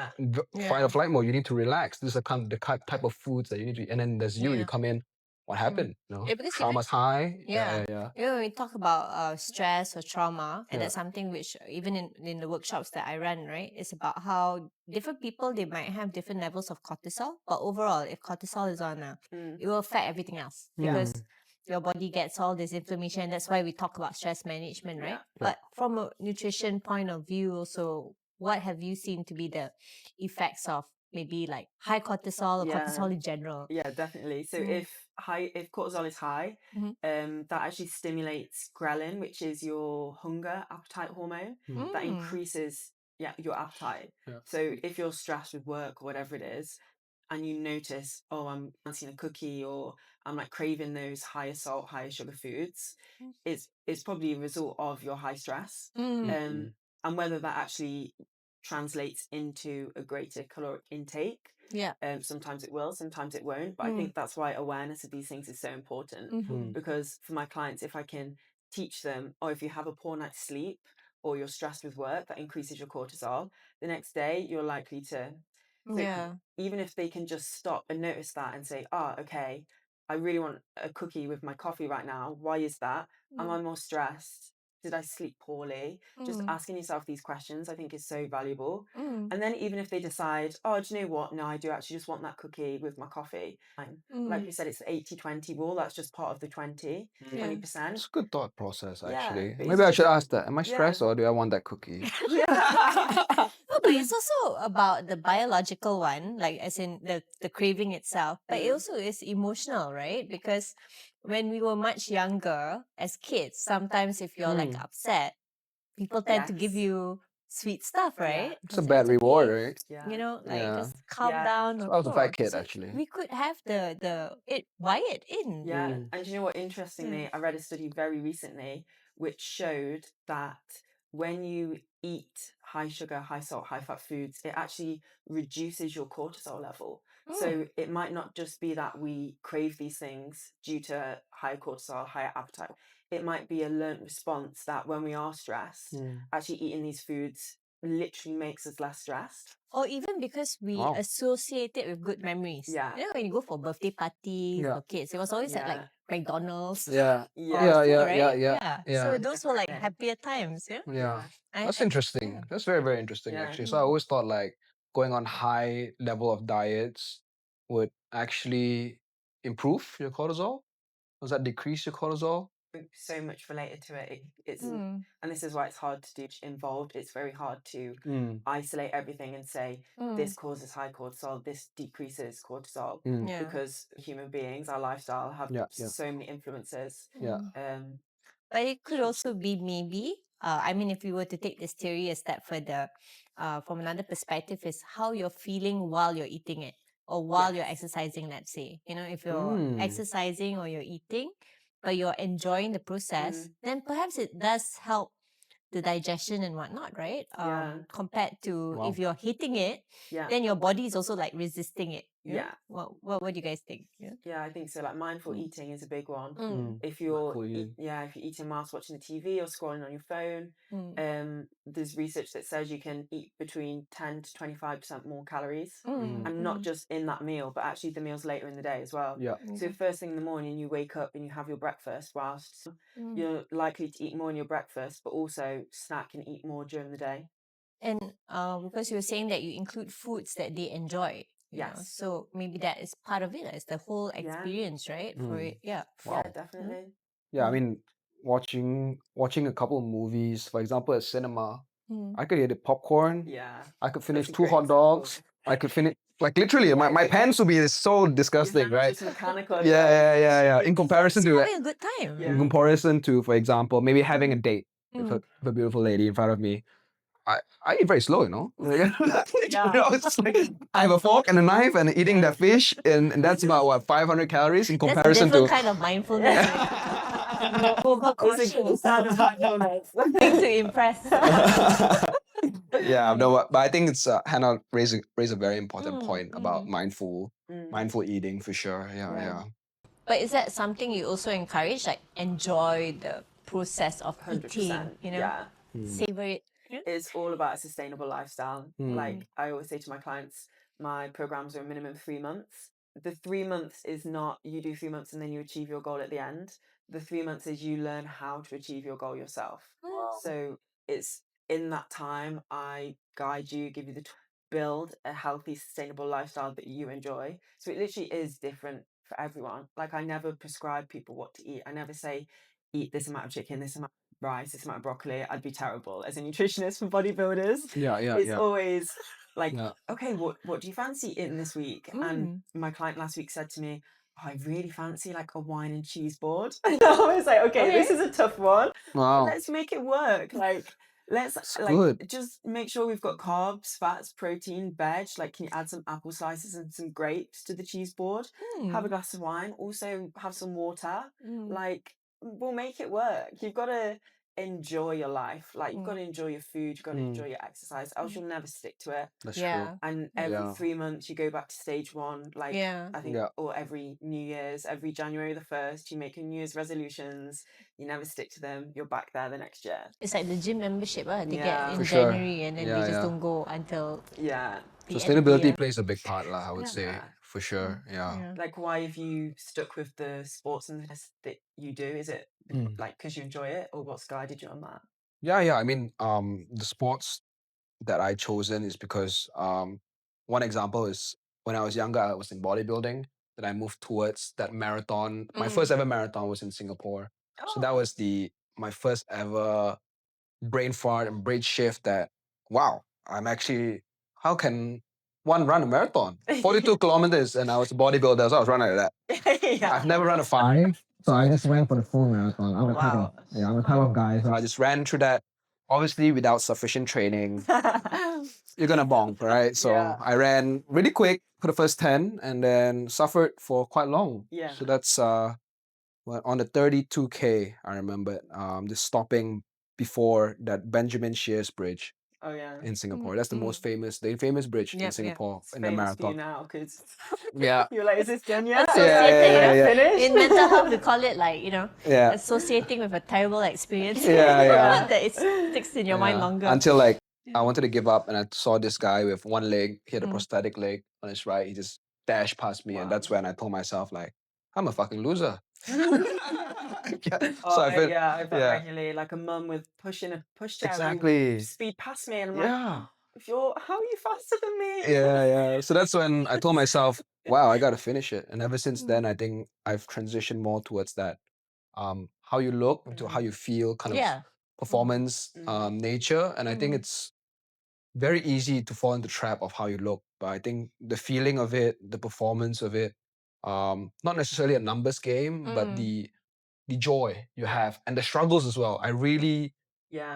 S2: fight or flight mode. You need to relax. This is the type of foods that you need to eat. And then there's you come in. What happened?
S1: Yeah, because
S2: Trauma's high.
S1: Yeah.
S2: Yeah.
S1: You know, when we talk about stress or trauma, and that's something which even in the workshops that I run, right, it's about how different people, they might have different levels of cortisol, but overall, if cortisol is on, it will affect everything else because your body gets all this inflammation. That's why we talk about stress management, right? But from a nutrition point of view, also, what have you seen to be the effects of maybe like high cortisol or cortisol in general?
S3: Yeah, definitely. So if cortisol is high, that actually stimulates ghrelin, which is your hunger appetite hormone that increases your appetite. So if you're stressed with work or whatever it is, and you notice, oh, I'm fancying a cookie or I'm like craving those higher salt, higher sugar foods, it's probably a result of your high stress. And whether that actually translates into a greater caloric intake.
S1: Yeah.
S3: Sometimes it will, sometimes it won't. But I think that's why awareness of these things is so important. Because for my clients, if I can teach them, or if you have a poor night's sleep or you're stressed with work, that increases your cortisol, the next day you're likely to. So even if they can just stop and notice that and say, okay, I really want a cookie with my coffee right now. Why is that? Am I more stressed? Did I sleep poorly? Just asking yourself these questions, I think, is so valuable. And then even if they decide, oh, do you know what? No, I do actually just want that cookie with my coffee. Like we said, it's the 80-20 rule. That's just part of the 20%.
S2: It's a good thought process,
S3: Yeah,
S2: actually.
S3: but
S2: Maybe
S3: it's
S2: I should
S3: just-
S2: ask that. Am I stressed or do I want that cookie?
S1: No, but it's also about the biological one, like as in the craving itself, but it also is emotional, right? Because when we were much younger as kids, sometimes if you're like upset, people tend to give
S3: Yes.
S1: you sweet stuff, right?
S2: It's a
S1: Say,
S2: bad
S1: "It's
S2: reward,
S1: okay,
S2: right?
S3: Yeah.
S1: you know, like
S2: Yeah.
S1: just calm
S3: Yeah.
S1: down."
S2: So
S1: Or,
S2: I was a fat
S1: "Oh,
S2: kid,
S1: so
S2: actually.
S1: we could have it wired in.
S3: Yeah. And do you know what? Interestingly, I read a study very recently which showed that when you eat high sugar, high salt, high fat foods, it actually reduces your cortisol level. So it might not just be that we crave these things due to higher cortisol, higher appetite. It might be a learnt response that when we are stressed, actually eating these foods literally makes us less stressed.
S1: Or even because we
S2: Wow.
S1: associate it with good memories.
S3: Yeah.
S1: You know, when you go for birthday parties for kids, it was always at like McDonald's.
S2: Yeah.
S3: Yeah.
S1: Yeah. So
S2: Yeah.
S1: those were like happier times, yeah?
S2: Yeah. That's
S1: I-
S2: interesting. That's very, very interesting,
S3: Yeah.
S2: actually. So I always thought like going on high level of diets would actually improve your cortisol. Does that decrease your cortisol?
S3: So much related to it. It's
S1: Mm.
S3: and this is why it's hard to do involved. It's very hard to
S2: Mm.
S3: isolate everything and say this causes high cortisol, this decreases cortisol,
S1: Yeah.
S3: because human beings, our lifestyle have
S2: Yeah.
S3: so many influences.
S2: Yeah.
S1: But it could also be maybe, I mean, if we were to take this theory a step further, from another perspective, is how you're feeling while you're eating it or while you're exercising, let's say. You know, if you're exercising or you're eating, but you're enjoying the process, then perhaps it does help the digestion and whatnot, right?
S3: Yeah.
S1: Compared to
S2: Wow.
S1: if you're hitting it,
S3: Yeah.
S1: then your body is also like resisting it.
S3: Yeah.
S1: What do you guys think?
S3: Yeah, I think so. Like mindful eating is a big one. If
S2: Mindful
S3: you're
S2: eating.
S3: if you're eating whilst watching the TV or scrolling on your phone, there's research that says you can eat between 10 to 25% more calories, and not just in that meal, but actually the meals later in the day as well.
S2: Yeah.
S3: So first thing in the morning, you wake up and you have your breakfast. Whilst you're likely to eat more in your breakfast, but also snack and eat more during the day.
S1: And because you were saying that you include foods that they enjoy, you know,
S3: Yes.
S1: so maybe that is part of it. It's the whole experience, right? For it, yeah.
S3: Yeah, definitely.
S2: Yeah, I mean, watching a couple of movies, for example, at cinema, I could eat a popcorn.
S3: Yeah.
S2: I could
S3: That's
S2: finish
S3: a
S2: 2
S3: great
S2: hot
S3: example.
S2: dogs. I could finish, like literally, my pants would be so disgusting, right?
S3: It's mechanical.
S2: Yeah. In comparison to
S1: Having a good time.
S2: in comparison to, for example, maybe having a date with a beautiful lady in front of me, I eat very slow, you know. You know, it's like I have a fork and a knife and eating that fish, and that's about what 500 calories in
S1: That's a
S2: comparison
S1: different
S2: to.
S1: kind of mindfulness. Overcautious. Thing to impress.
S2: Yeah, no, but I think it's Hannah raised a very important point about mindful eating for sure. Yeah.
S1: But is that something you also encourage? Like enjoy the process of
S3: 100%.
S1: eating, you know?
S3: Yeah.
S1: Savor it.
S3: It's all about a sustainable lifestyle. Like I always say to my clients, my programs are a minimum 3 months. The 3 months is not you do 3 months and then you achieve your goal at the end. The 3 months is you learn how to achieve your goal yourself. So it's in that time I guide you, give you the build a healthy, sustainable lifestyle that you enjoy. So it literally is different for everyone. Like I never prescribe people what to eat. I never say eat this amount of chicken, this amount of rice, this amount of broccoli. I'd be terrible as a nutritionist for bodybuilders.
S2: Yeah.
S3: It's always like,
S2: Yeah.
S3: okay, what do you fancy eating this week? And my client last week said to me, oh, I really fancy like a wine and cheese board. And I was like, okay, this is a tough one.
S2: Wow.
S3: Let's make it work. Like, let's just make sure we've got carbs, fats, protein, veg. Like, can you add some apple slices and some grapes to the cheese board? Have a glass of wine. Also, have some water. Like, we'll make it work. You've got to enjoy your life. Like, you've got to enjoy your food. You've got to enjoy your exercise. Else you'll never stick to it.
S2: That's true.
S3: And every 3 months you go back to stage one. Like I think, or every New Year's, every January the 1st, you make your New Year's resolutions. You never stick to them. You're back there the next year.
S1: It's like the gym membership to get in
S2: For sure.
S1: January and then we just don't go until the end of the
S2: Sustainability
S1: year.
S2: plays a big part, I would say, for sure. Yeah.
S3: Like, why have you stuck with the sports and this that you do? Is it like because you enjoy it, or what's guided you on that?
S2: Yeah. I mean, the sports that I chosen is because one example is when I was younger, I was in bodybuilding. Then I moved towards that marathon. My first ever marathon was in Singapore. So that was my first ever brain fart and brain shift that, wow, I'm actually, how can one run a marathon? 42 kilometers, and I was a bodybuilder, so I was running like that. I've never run a 5, so I just ran for the full marathon. I'm the type of guy. So I just ran through that, obviously without sufficient training. You're gonna bonk, right? So I ran really quick for the first 10 and then suffered for quite long.
S3: Yeah.
S2: So that's on the 32K, I remember just stopping before that Benjamin Shears Bridge in Singapore. That's the most famous bridge in Singapore in the
S3: Famous for you
S2: marathon.
S3: now because
S2: Yeah.
S3: you're like, is this done yet?
S1: Associating in mental health, we call it like,
S2: Yeah.
S1: associating with a terrible experience.
S2: Yeah.
S1: That it sticks in your mind longer.
S2: Until like I wanted to give up and I saw this guy with one leg, he had a prosthetic leg on his right, he just dashed past me and that's when I told myself like, I'm a fucking loser. So I feel,
S3: I bet regularly, like a mum with pushing a pushchair
S2: exactly.
S3: speed past me and I'm like, how are you faster than me?
S2: Yeah. So that's when I told myself, wow, I gotta finish it. And ever since then, I think I've transitioned more towards that. How you look to how you feel, kind of performance nature. And I think it's very easy to fall into the trap of how you look. But I think the feeling of it, the performance of it, not necessarily a numbers game, but the joy you have and the struggles as well. I really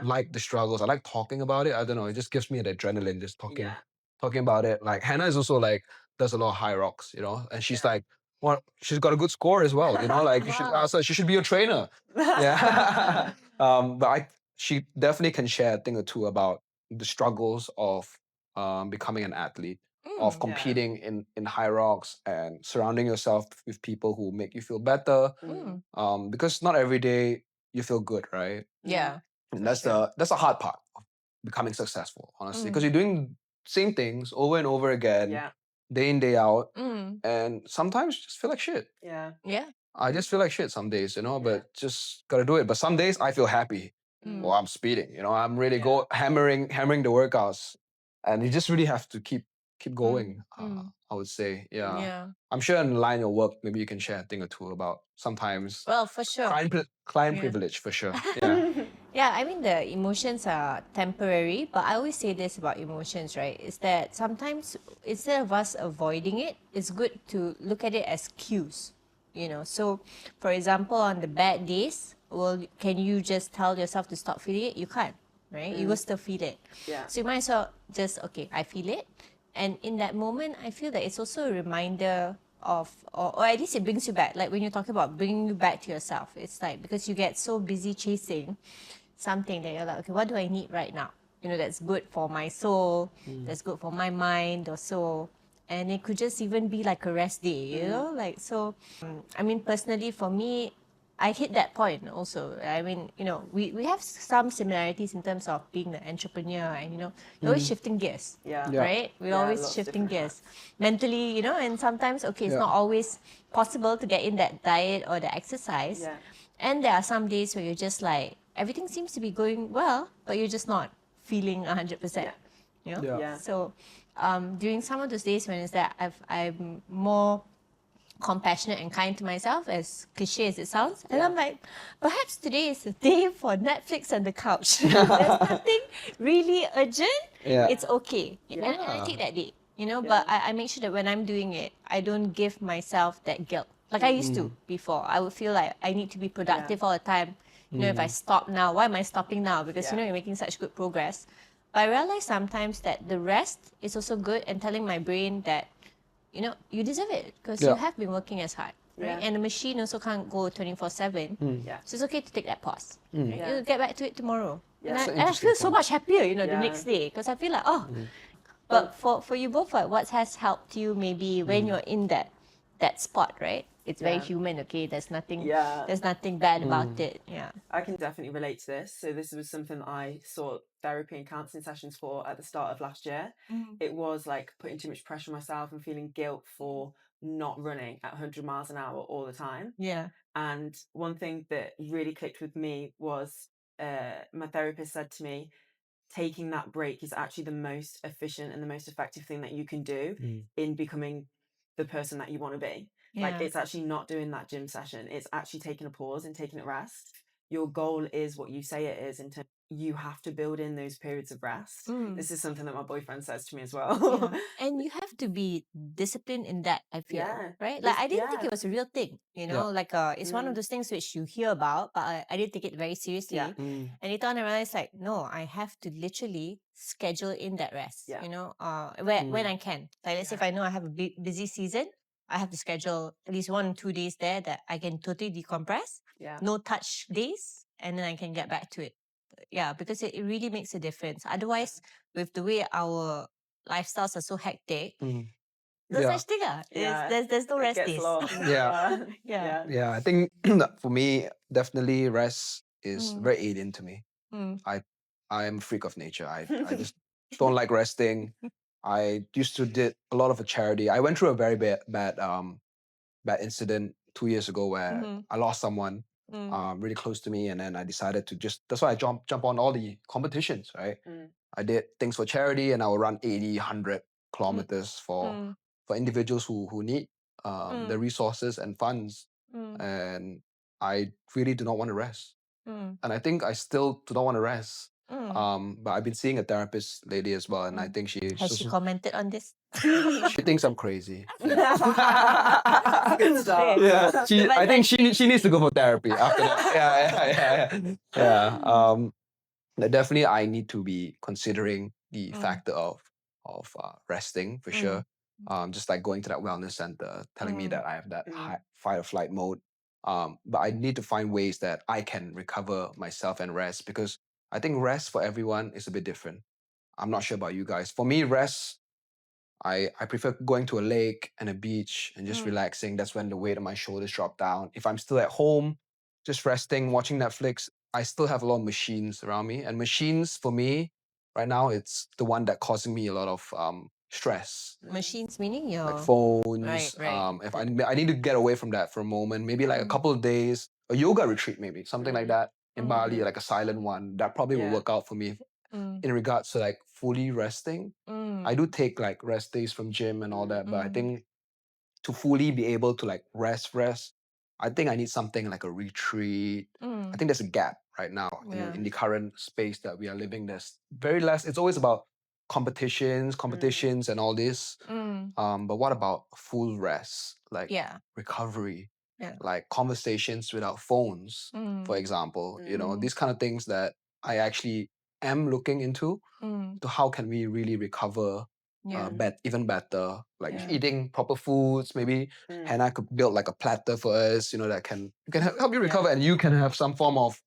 S2: like the struggles. I like talking about it. I don't know. It just gives me the adrenaline just talking about it. Like Hannah is also like does a lot of high rocks, and she's like, well, she's got a good score as well. Like you should ask her. She should be a trainer. Yeah. But she definitely can share a thing or two about the struggles of becoming an athlete. of
S3: Yeah.
S2: competing in high rocks and surrounding yourself with people who make you feel better. Because not every day you feel good, right?
S1: Yeah.
S2: And
S3: That's
S2: that's the hard part of becoming successful, honestly, because you're doing same things over and over again,
S3: Yeah.
S2: day in, day out,
S1: Mm.
S2: and sometimes you just feel like shit.
S3: Yeah.
S1: Yeah.
S2: I just feel like shit some days, but just gotta do it. But some days I feel happy. Well, I'm speeding, I'm really go hammering the workouts, and you just really have to keep going. I would say, yeah.
S1: Yeah.
S2: I'm sure in line your work, maybe you can share a thing or two about sometimes
S1: Well, for sure.
S2: client
S1: Yeah.
S2: privilege for sure. Yeah.
S1: Yeah, I mean the emotions are temporary, but I always say this about emotions, right? Is that sometimes instead of us avoiding it, it's good to look at it as cues. So for example, on the bad days, well, can you just tell yourself to stop feeling it? You can't, right? You will still feel it.
S3: Yeah.
S1: So you might as well just, okay, I feel it. And in that moment, I feel that it's also a reminder of, or at least it brings you back. Like when you're talking about bringing you back to yourself, it's like because you get so busy chasing something that you're like, okay, what do I need right now? That's good for my soul, that's good for my mind or so. And it could just even be like a rest day, like so. I mean, personally, for me, I hit that point also. I mean, we have some similarities in terms of being the entrepreneur and, you're always shifting gears,
S3: Yeah.
S2: Yeah.
S1: right? We're
S3: Yeah,
S1: always
S3: lots of
S1: shifting
S3: different
S1: gears. Mentally, and sometimes, okay, it's
S2: Yeah.
S1: not always possible to get in that diet or the exercise.
S3: Yeah.
S1: And there are some days where you're just like, everything seems to be going well, but you're just not feeling 100%.
S2: Yeah.
S3: Yeah.
S1: So during some of those days when it's that I'm more compassionate and kind to myself, as cliche as it sounds, and I'm like, perhaps today is the day for Netflix on the couch. There's nothing really urgent.
S2: Yeah.
S1: It's okay. And I take that day, but I make sure that when I'm doing it, I don't give myself that guilt. Like I used to before. I would feel like I need to be productive all the time. If I stop now, why am I stopping now? Because, you're making such good progress. But I realize sometimes that the rest is also good, and telling my brain that, you deserve it because you
S2: Yeah.
S1: have been working as hard, right?
S3: Yeah.
S1: And the machine also can't go 24/7.
S3: Yeah.
S1: So it's okay to take that pause. Right?
S3: Yeah.
S1: You'll get back to it tomorrow.
S3: Yeah.
S1: And,
S3: That's
S1: I,
S2: an
S1: and I
S2: interesting
S1: feel so
S2: point.
S1: much happier, the
S3: Yeah.
S1: next day, because I feel like, But for you both, what has helped you maybe when you're in that spot, right? It's very
S3: Yeah.
S1: human, okay? There's nothing
S3: Yeah.
S1: there's nothing bad about it. Yeah.
S3: I can definitely relate to this. So this was something I sought therapy and counselling sessions for at the start of last year. It was like putting too much pressure on myself and feeling guilt for not running at 100 miles an hour all the time.
S1: Yeah.
S3: And one thing that really clicked with me was my therapist said to me, taking that break is actually the most efficient and the most effective thing that you can do in becoming the person that you want to be. Like,
S1: Yeah.
S3: it's actually not doing that gym session. It's actually taking a pause and taking a rest. Your goal is what you say it is. You have to build in those periods of rest. This is something that my boyfriend says to me as well.
S1: Yeah. And you have to be disciplined in that, I feel.
S3: Yeah.
S1: Right? Like I didn't think
S3: yeah.
S1: it was a real thing,
S2: Yeah.
S1: like it's one of those things which you hear about, but I didn't take it very seriously.
S3: Yeah.
S1: And later on I realized like, no, I have to literally schedule in that rest,
S3: Yeah.
S1: when I can. Like let's say if I know I have a busy season, I have to schedule at least 1 or 2 days there that I can totally decompress,
S3: Yeah.
S1: no touch days, and then I can get back to it. Yeah, because it really makes a difference. Otherwise, with the way our lifestyles are so hectic, no
S2: Yeah.
S1: such thing.
S3: Yeah.
S1: There's no
S3: It
S1: rest
S3: gets
S1: days.
S3: lost.
S2: Yeah.
S1: Yeah.
S2: Yeah. I think that for me, definitely rest is
S1: Mm.
S2: very alien to me.
S1: Mm.
S2: I am a freak of nature. I just don't like resting. I used to did a lot of a charity. I went through a very bad incident 2 years ago where I lost someone really close to me, and then I decided to that's why I jump on all the competitions, right? I did things for charity, and I will run 80, 100 kilometers for individuals who need the resources and funds. And I really do not want to rest. And I think I still do not want to rest. But I've been seeing a therapist lately as well, and I think
S1: Has she commented on this?
S2: she thinks I'm crazy.
S3: Good start.
S2: Yeah,
S1: But
S2: I think she needs to go for therapy after that. Yeah. But definitely, I need to be considering the factor of resting for sure. Just like going to that wellness center, telling me that I have that high fight or flight mode. But I need to find ways that I can recover myself and rest, because I think rest for everyone is a bit different. I'm not sure about you guys. For me, rest, I prefer going to a lake and a beach and just relaxing. That's when the weight on my shoulders drop down. If I'm still at home, just resting, watching Netflix, I still have a lot of machines around me. And machines for me, right now, it's the one that causing me a lot of stress.
S1: Machines meaning
S2: Like
S1: your
S2: phones.
S1: right.
S2: If I need to get away from that for a moment, maybe like a couple of days, a yoga retreat, maybe something like that in Bali, like a silent one, that probably will
S3: Yeah.
S2: work out for me in regards to like fully resting. I do take like rest days from gym and all that, but I think to fully be able to like rest, I think I need something like a retreat. I think there's a gap right now in the current space that we are living. There's very less. It's always about competitions and all this. But what about full rest, like
S1: Yeah.
S2: recovery,
S1: Yeah.
S2: like conversations without phones, for example? You know, these kind of things that I actually am looking into. To how can we really recover even better, like eating proper foods. Maybe Hannah could build like a platter for us, you know, that can help you recover, and you can have some form of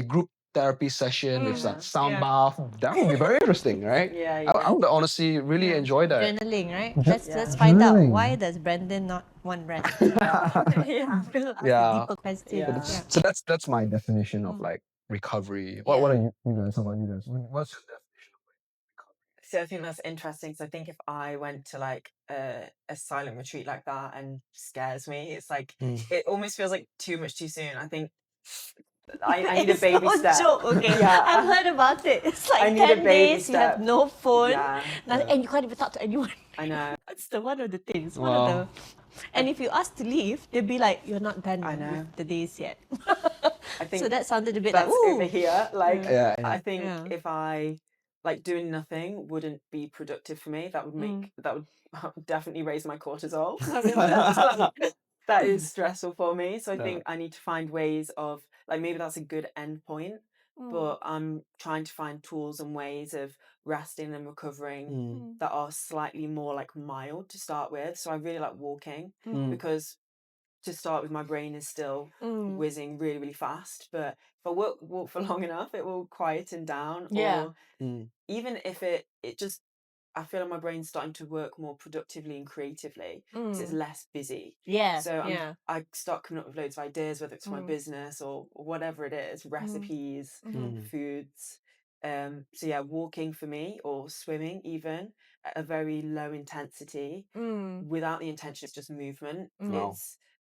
S2: group therapy session with some sound bath. That would be very interesting, right? I would honestly really enjoy that.
S1: Journaling, right? Let's find out why does Brandon not want rest.
S3: Yeah.
S1: We'll ask
S2: Yeah.
S1: a deeper question.
S3: Yeah.
S2: So that's my definition of like recovery. What are you guys? How about you guys? What's your definition of recovery?
S3: So I think that's interesting. So I think if I went to like a silent retreat like that and scares me, it's like it almost feels like too much too soon. I think I need a
S1: It's
S3: baby
S1: no
S3: step.
S1: joke, okay?
S3: Yeah.
S1: I've heard about it. It's
S3: I
S1: like
S3: need a
S1: 10
S3: baby
S1: days, you have
S3: step.
S1: no phone,
S3: Yeah.
S1: and you can't even talk to anyone.
S3: I know.
S1: That's one of the things.
S2: Wow.
S1: And if you ask to leave, they'll be like, "You're not done
S3: I know.
S1: with the days yet."
S3: I think
S1: so that sounded a bit
S3: that's
S1: like,
S3: over
S1: ooh.
S3: here. Like
S2: Yeah.
S3: I think
S1: Yeah.
S3: if I like doing nothing wouldn't be productive for me. That would definitely raise my cortisol. That is stressful for me. So I think I need to find ways of like maybe that's a good end point, but I'm trying to find tools and ways of resting and recovering that are slightly more like mild to start with. So I really like walking because to start with, my brain is still whizzing really, really fast. But if I walk for long enough, it will quieten down.
S1: Yeah.
S3: Or even if it just, I feel like my brain's starting to work more productively and creatively because it's less busy.
S1: Yeah.
S3: So
S1: yeah.
S3: I start coming up with loads of ideas, whether it's for my business or whatever it is, recipes, foods. So yeah, walking for me or swimming even at a very low intensity without the intention, it's just movement.
S2: Wow.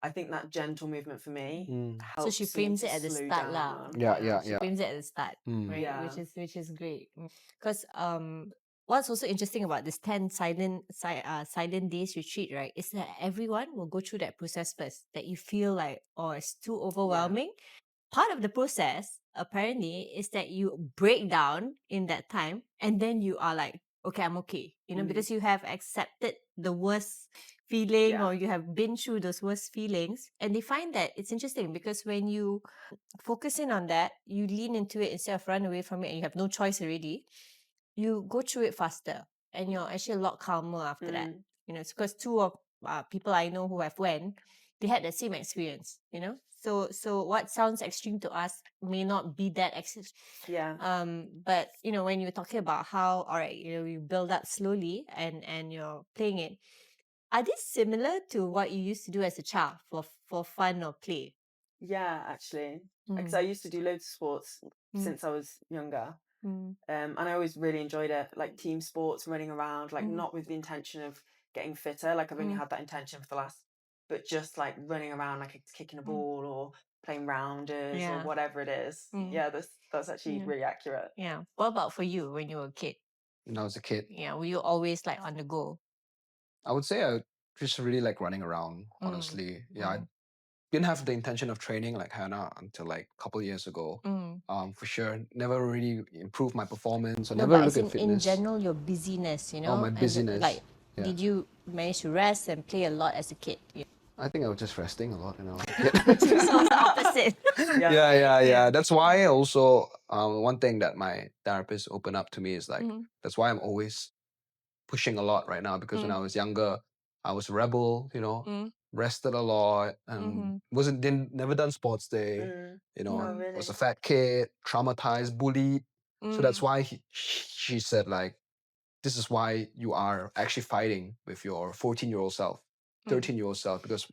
S3: I think that gentle movement for me helps
S1: So she
S3: me
S1: frames
S3: to
S1: it at the
S3: slow
S1: start lah.
S3: down.
S1: She frames it at the start, right?
S3: Yeah.
S1: Which is great. Because what's also interesting about this 10 silent days retreat, right, is that everyone will go through that process first. That you feel like, oh, it's too overwhelming. Part of the process, apparently, is that you break down in that time, and then you are like, okay, I'm okay. You know, because you have accepted the worst feeling or you have been through those worst feelings. And they find that it's interesting because when you focus in on that, you lean into it instead of run away from it and you have no choice already, you go through it faster and you're actually a lot calmer after that. You know, it's because two of people I know who have went, they had the same experience, you know. So what sounds extreme to us may not be that extreme.
S3: Yeah.
S1: But you know, when you're talking about how, all right, you know, you build up slowly and you're playing it, are these similar to what you used to do as a child for fun or play?
S3: Yeah, actually. Because I used to do loads of sports since I was younger. And I always really enjoyed it, like team sports, running around, like not with the intention of getting fitter. Like I've only had that intention for the last, but just like running around, like kicking a ball or playing rounders or whatever it is. Yeah, that's actually really accurate.
S1: Yeah. What about for you when you were a kid?
S2: When I was a kid,
S1: Yeah, were you always like on the go?
S2: I would say I just really like running around, honestly. Yeah, I didn't have the intention of training like Hannah until like a couple of years ago. For sure. Never really improved my performance. I
S1: No,
S2: never
S1: but as
S2: looked at
S1: in
S2: fitness.
S1: general, your busyness, you know,
S2: my
S1: and
S2: busyness.
S1: like,
S2: Yeah.
S1: did you manage to rest and play a lot as a kid? Yeah.
S2: I think I was just resting a lot when I was a kid.
S1: So it's the opposite.
S2: Yeah. That's why also one thing that my therapist opened up to me is like that's why I'm always pushing a lot right now, because when I was younger, I was a rebel, you know, rested a lot and never done sports day, you know,
S3: Oh, really?
S2: was a fat kid, traumatized, bullied. So that's why she said like, this is why you are actually fighting with your 14-year-old self, 13-year-old self. Because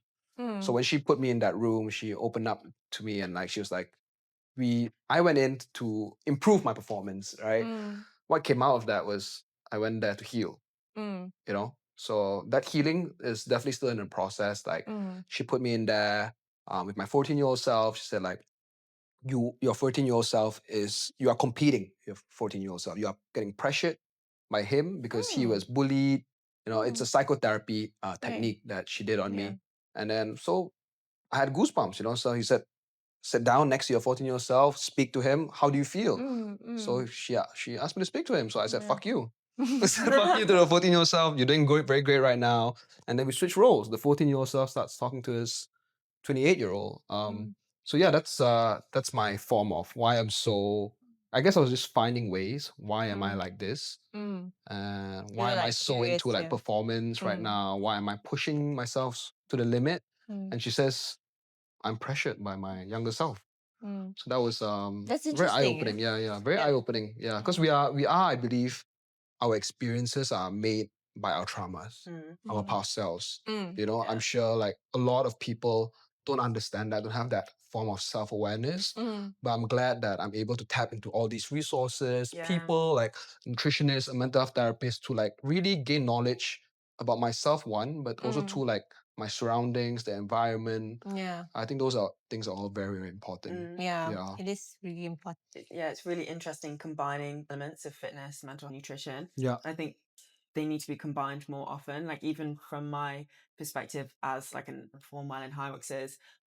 S2: so when she put me in that room, she opened up to me and like she was like, I went in to improve my performance, right? What came out of that was I went there to heal, you know? So that healing is definitely still in the process. Like she put me in there with my 14-year-old self. She said like, your 14-year-old self you are competing with your 14-year-old self. You are getting pressured by him because he was bullied. You know, it's a psychotherapy technique that she did on me. And then so I had goosebumps, you know. So he said, sit down next to your 14-year-old self, speak to him. How do you feel? So she asked me to speak to him. So I said, fuck you. I said, fuck you to the 14-year-old self. You're doing very great right now. And then we switch roles. The 14-year-old self starts talking to his 28-year-old. So yeah, that's my form of why I'm so. I guess I was just finding ways. Why am I like this? Why am I so into like performance right now? Why am I pushing myself to the limit? And she says, I'm pressured by my younger self. So that was
S1: That's
S2: very eye
S1: interesting.
S2: opening. Yeah, very eye opening. Yeah, because we are, I believe, our experiences are made by our traumas, our past selves. You know, I'm sure like a lot of people don't understand that, don't have that form of self awareness. But I'm glad that I'm able to tap into all these resources, people like nutritionists and mental health therapists to like really gain knowledge about myself, one, but also to like my surroundings, the environment.
S1: Yeah.
S2: I think those are things are all very, very important.
S1: Yeah. It is really important.
S3: Yeah, it's really interesting combining elements of fitness, mental nutrition.
S2: Yeah.
S3: I think they need to be combined more often. Like even from my perspective as like an perform well in Highworks,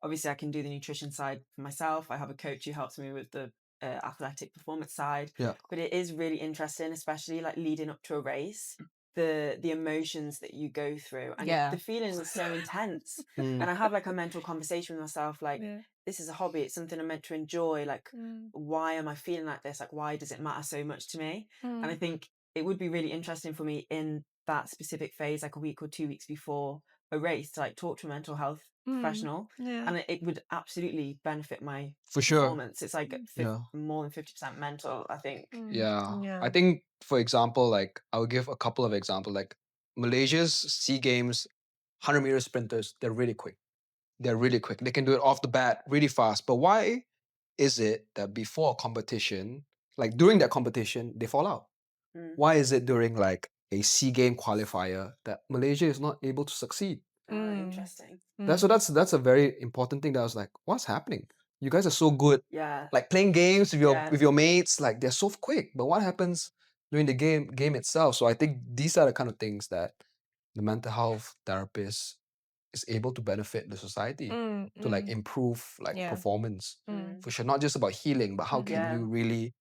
S3: obviously I can do the nutrition side for myself. I have a coach who helps me with the athletic performance side.
S2: Yeah.
S3: But it is really interesting, especially like leading up to a race, the emotions that you go through and the feeling is so intense. And I have like a mental conversation with myself, like this is a hobby, it's something I'm meant to enjoy. Like, why am I feeling like this? Like, why does it matter so much to me? And I think it would be really interesting for me in that specific phase, like a week or 2 weeks before a race, to like talk to a mental health professional, and it would absolutely benefit my
S2: For sure.
S3: performance. It's like more than 50% mental, I think.
S2: Yeah. I think, for example, like I'll give a couple of examples. Like Malaysia's SEA Games 100-meter sprinters, they're really quick. They're really quick. They can do it off the bat really fast. But why is it that before a competition, like during that competition, they fall out? Why is it during like a SEA Game qualifier that Malaysia is not able to succeed?
S3: Interesting.
S2: That's a very important thing that I was like, what's happening? You guys are so good.
S3: Yeah.
S2: Like playing games with your mates, like they're so quick. But what happens during the game itself? So I think these are the kind of things that the mental health therapist is able to benefit the society to like improve like performance. For sure. Not just about healing, but how can you really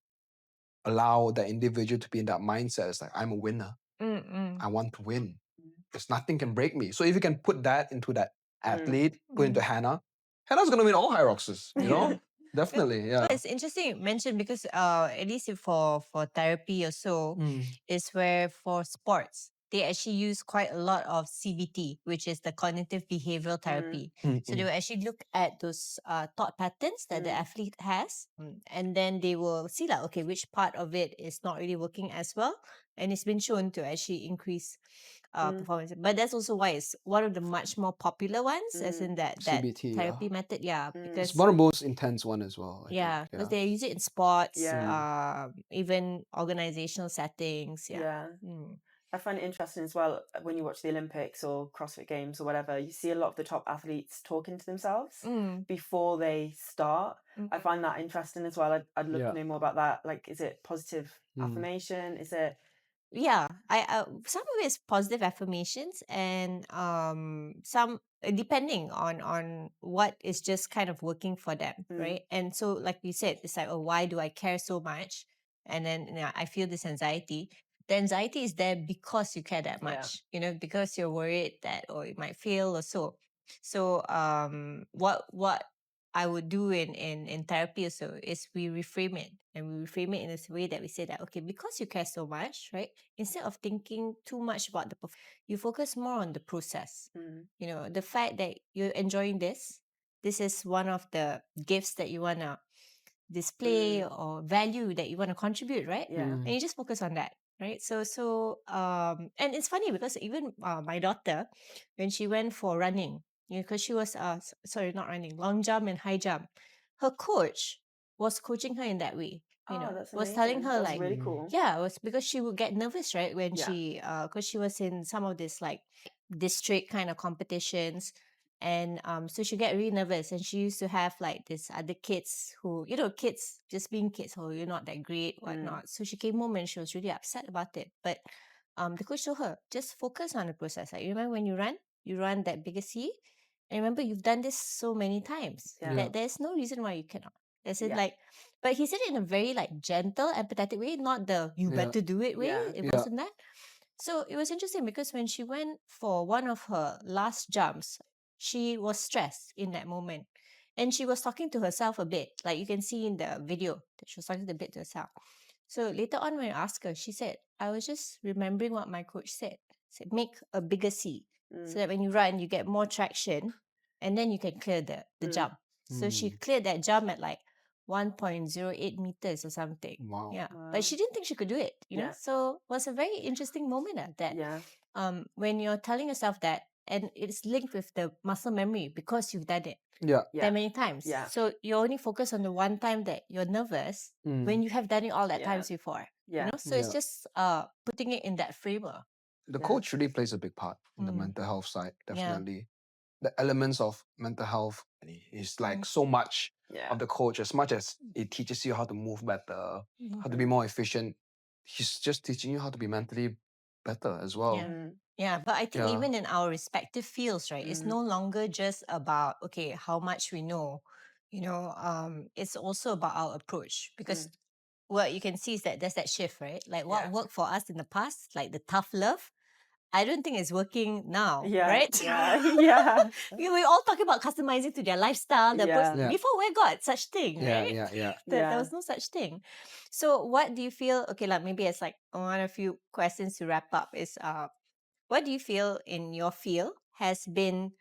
S2: allow that individual to be in that mindset? It's like, I'm a winner. I want to win. Because nothing can break me. So if you can put that into that athlete, put into Hannah, Hannah's gonna win all high rocks, you know? Definitely, yeah.
S1: Well, it's interesting you mentioned because at least for therapy or so, is where for sports they actually use quite a lot of CBT, which is the cognitive behavioral therapy. So they will actually look at those thought patterns that the athlete has, and then they will see like, okay, which part of it is not really working as well, and it's been shown to actually increase performance. But that's also why it's one of the much more popular ones, as in that
S2: CBT,
S1: therapy method. Yeah,
S2: It's
S1: because
S2: one of the most intense one as well. I think.
S1: because they use it in sports,
S3: Yeah.
S1: even organizational settings.
S3: Yeah. I find it interesting as well when you watch the Olympics or CrossFit Games or whatever, you see a lot of the top athletes talking to themselves before they start. I find that interesting as well. I'd love to know more about that. Like, is it positive affirmation? Is it
S1: I some of it is positive affirmations, and some depending on what is just kind of working for them, right? And so like you said, it's like, oh, why do I care so much? And then I feel this anxiety. The anxiety is there because you care that much, because you're worried that it might fail or so. So what I would do in therapy also is we reframe it, and we reframe it in a way that we say that, okay, because you care so much, right? Instead of thinking too much about the you focus more on the process. The fact that you're enjoying this is one of the gifts that you want to display or value that you want to contribute, right?
S3: Yeah.
S1: And you just focus on that. right? And it's funny because even my daughter, when she went for running, because she was sorry, not running, long jump and high jump, her coach was coaching her in that way.
S3: Oh, that's
S1: Was telling
S3: amazing.
S1: her
S3: That's
S1: like,
S3: really cool.
S1: yeah, it was because she would get nervous, right? When
S3: Yeah.
S1: because she was in some of this like district kind of competitions. And so she get really nervous, and she used to have like this other kids who, kids just being kids, oh, you're not that great, whatnot. So she came home and she was really upset about it. But the coach told her, just focus on the process. Like, you remember when you run that bigger C, and remember you've done this so many times
S3: Yeah.
S1: that there's no reason why you cannot. As in
S3: Yeah.
S1: like, but he said it in a very like gentle, empathetic way, not the you
S2: Yeah.
S1: better do it way.
S3: Yeah.
S1: It
S2: Yeah.
S1: wasn't that. So it was interesting because when she went for one of her last jumps, she was stressed in that moment. And she was talking to herself a bit. Like you can see in the video that she was talking a bit to herself. So later on when I asked her, she said, I was just remembering what my coach said. Said make a bigger C. So that when you run, you get more traction and then you can clear the jump. So she cleared that jump at like 1.08 meters or something.
S2: Wow.
S1: Yeah.
S3: Wow.
S1: But she didn't think she could do it,
S3: Yeah.
S1: So it was a very interesting moment that
S3: Yeah.
S1: when you're telling yourself that, and it's linked with the muscle memory because you've done it
S2: Yeah.
S1: that many times.
S3: Yeah.
S1: So you only focus on the one time that you're nervous when you have done it all that
S3: Yeah.
S1: times before.
S3: Yeah.
S1: So it's
S2: Yeah.
S1: just putting it in that framework.
S2: The
S3: Yeah.
S2: coach really plays a big part in the mental health side,
S1: Yeah.
S2: definitely. The elements of mental health is like so much
S3: Yeah.
S2: of the coach, as much as it teaches you how to move better, how to be more efficient. He's just teaching you how to be mentally better as well.
S1: Yeah. Yeah, but I think
S2: Yeah.
S1: even in our respective fields, right, it's no longer just about okay how much we know, it's also about our approach because what you can see is that there's that shift, right? Like what
S3: Yeah.
S1: worked for us in the past, like the tough love, I don't think it's working now,
S3: Yeah.
S1: right?
S3: Yeah. Yeah.
S1: We all talking about customizing to their lifestyle. The approach.
S3: Yeah.
S2: Yeah.
S1: Before we got such thing,
S2: Yeah.
S1: right?
S2: Yeah. Yeah.
S1: There
S3: Yeah.
S1: was no such thing. So what do you feel? Okay, like maybe it's like one of few questions to wrap up is what do you feel in your field has been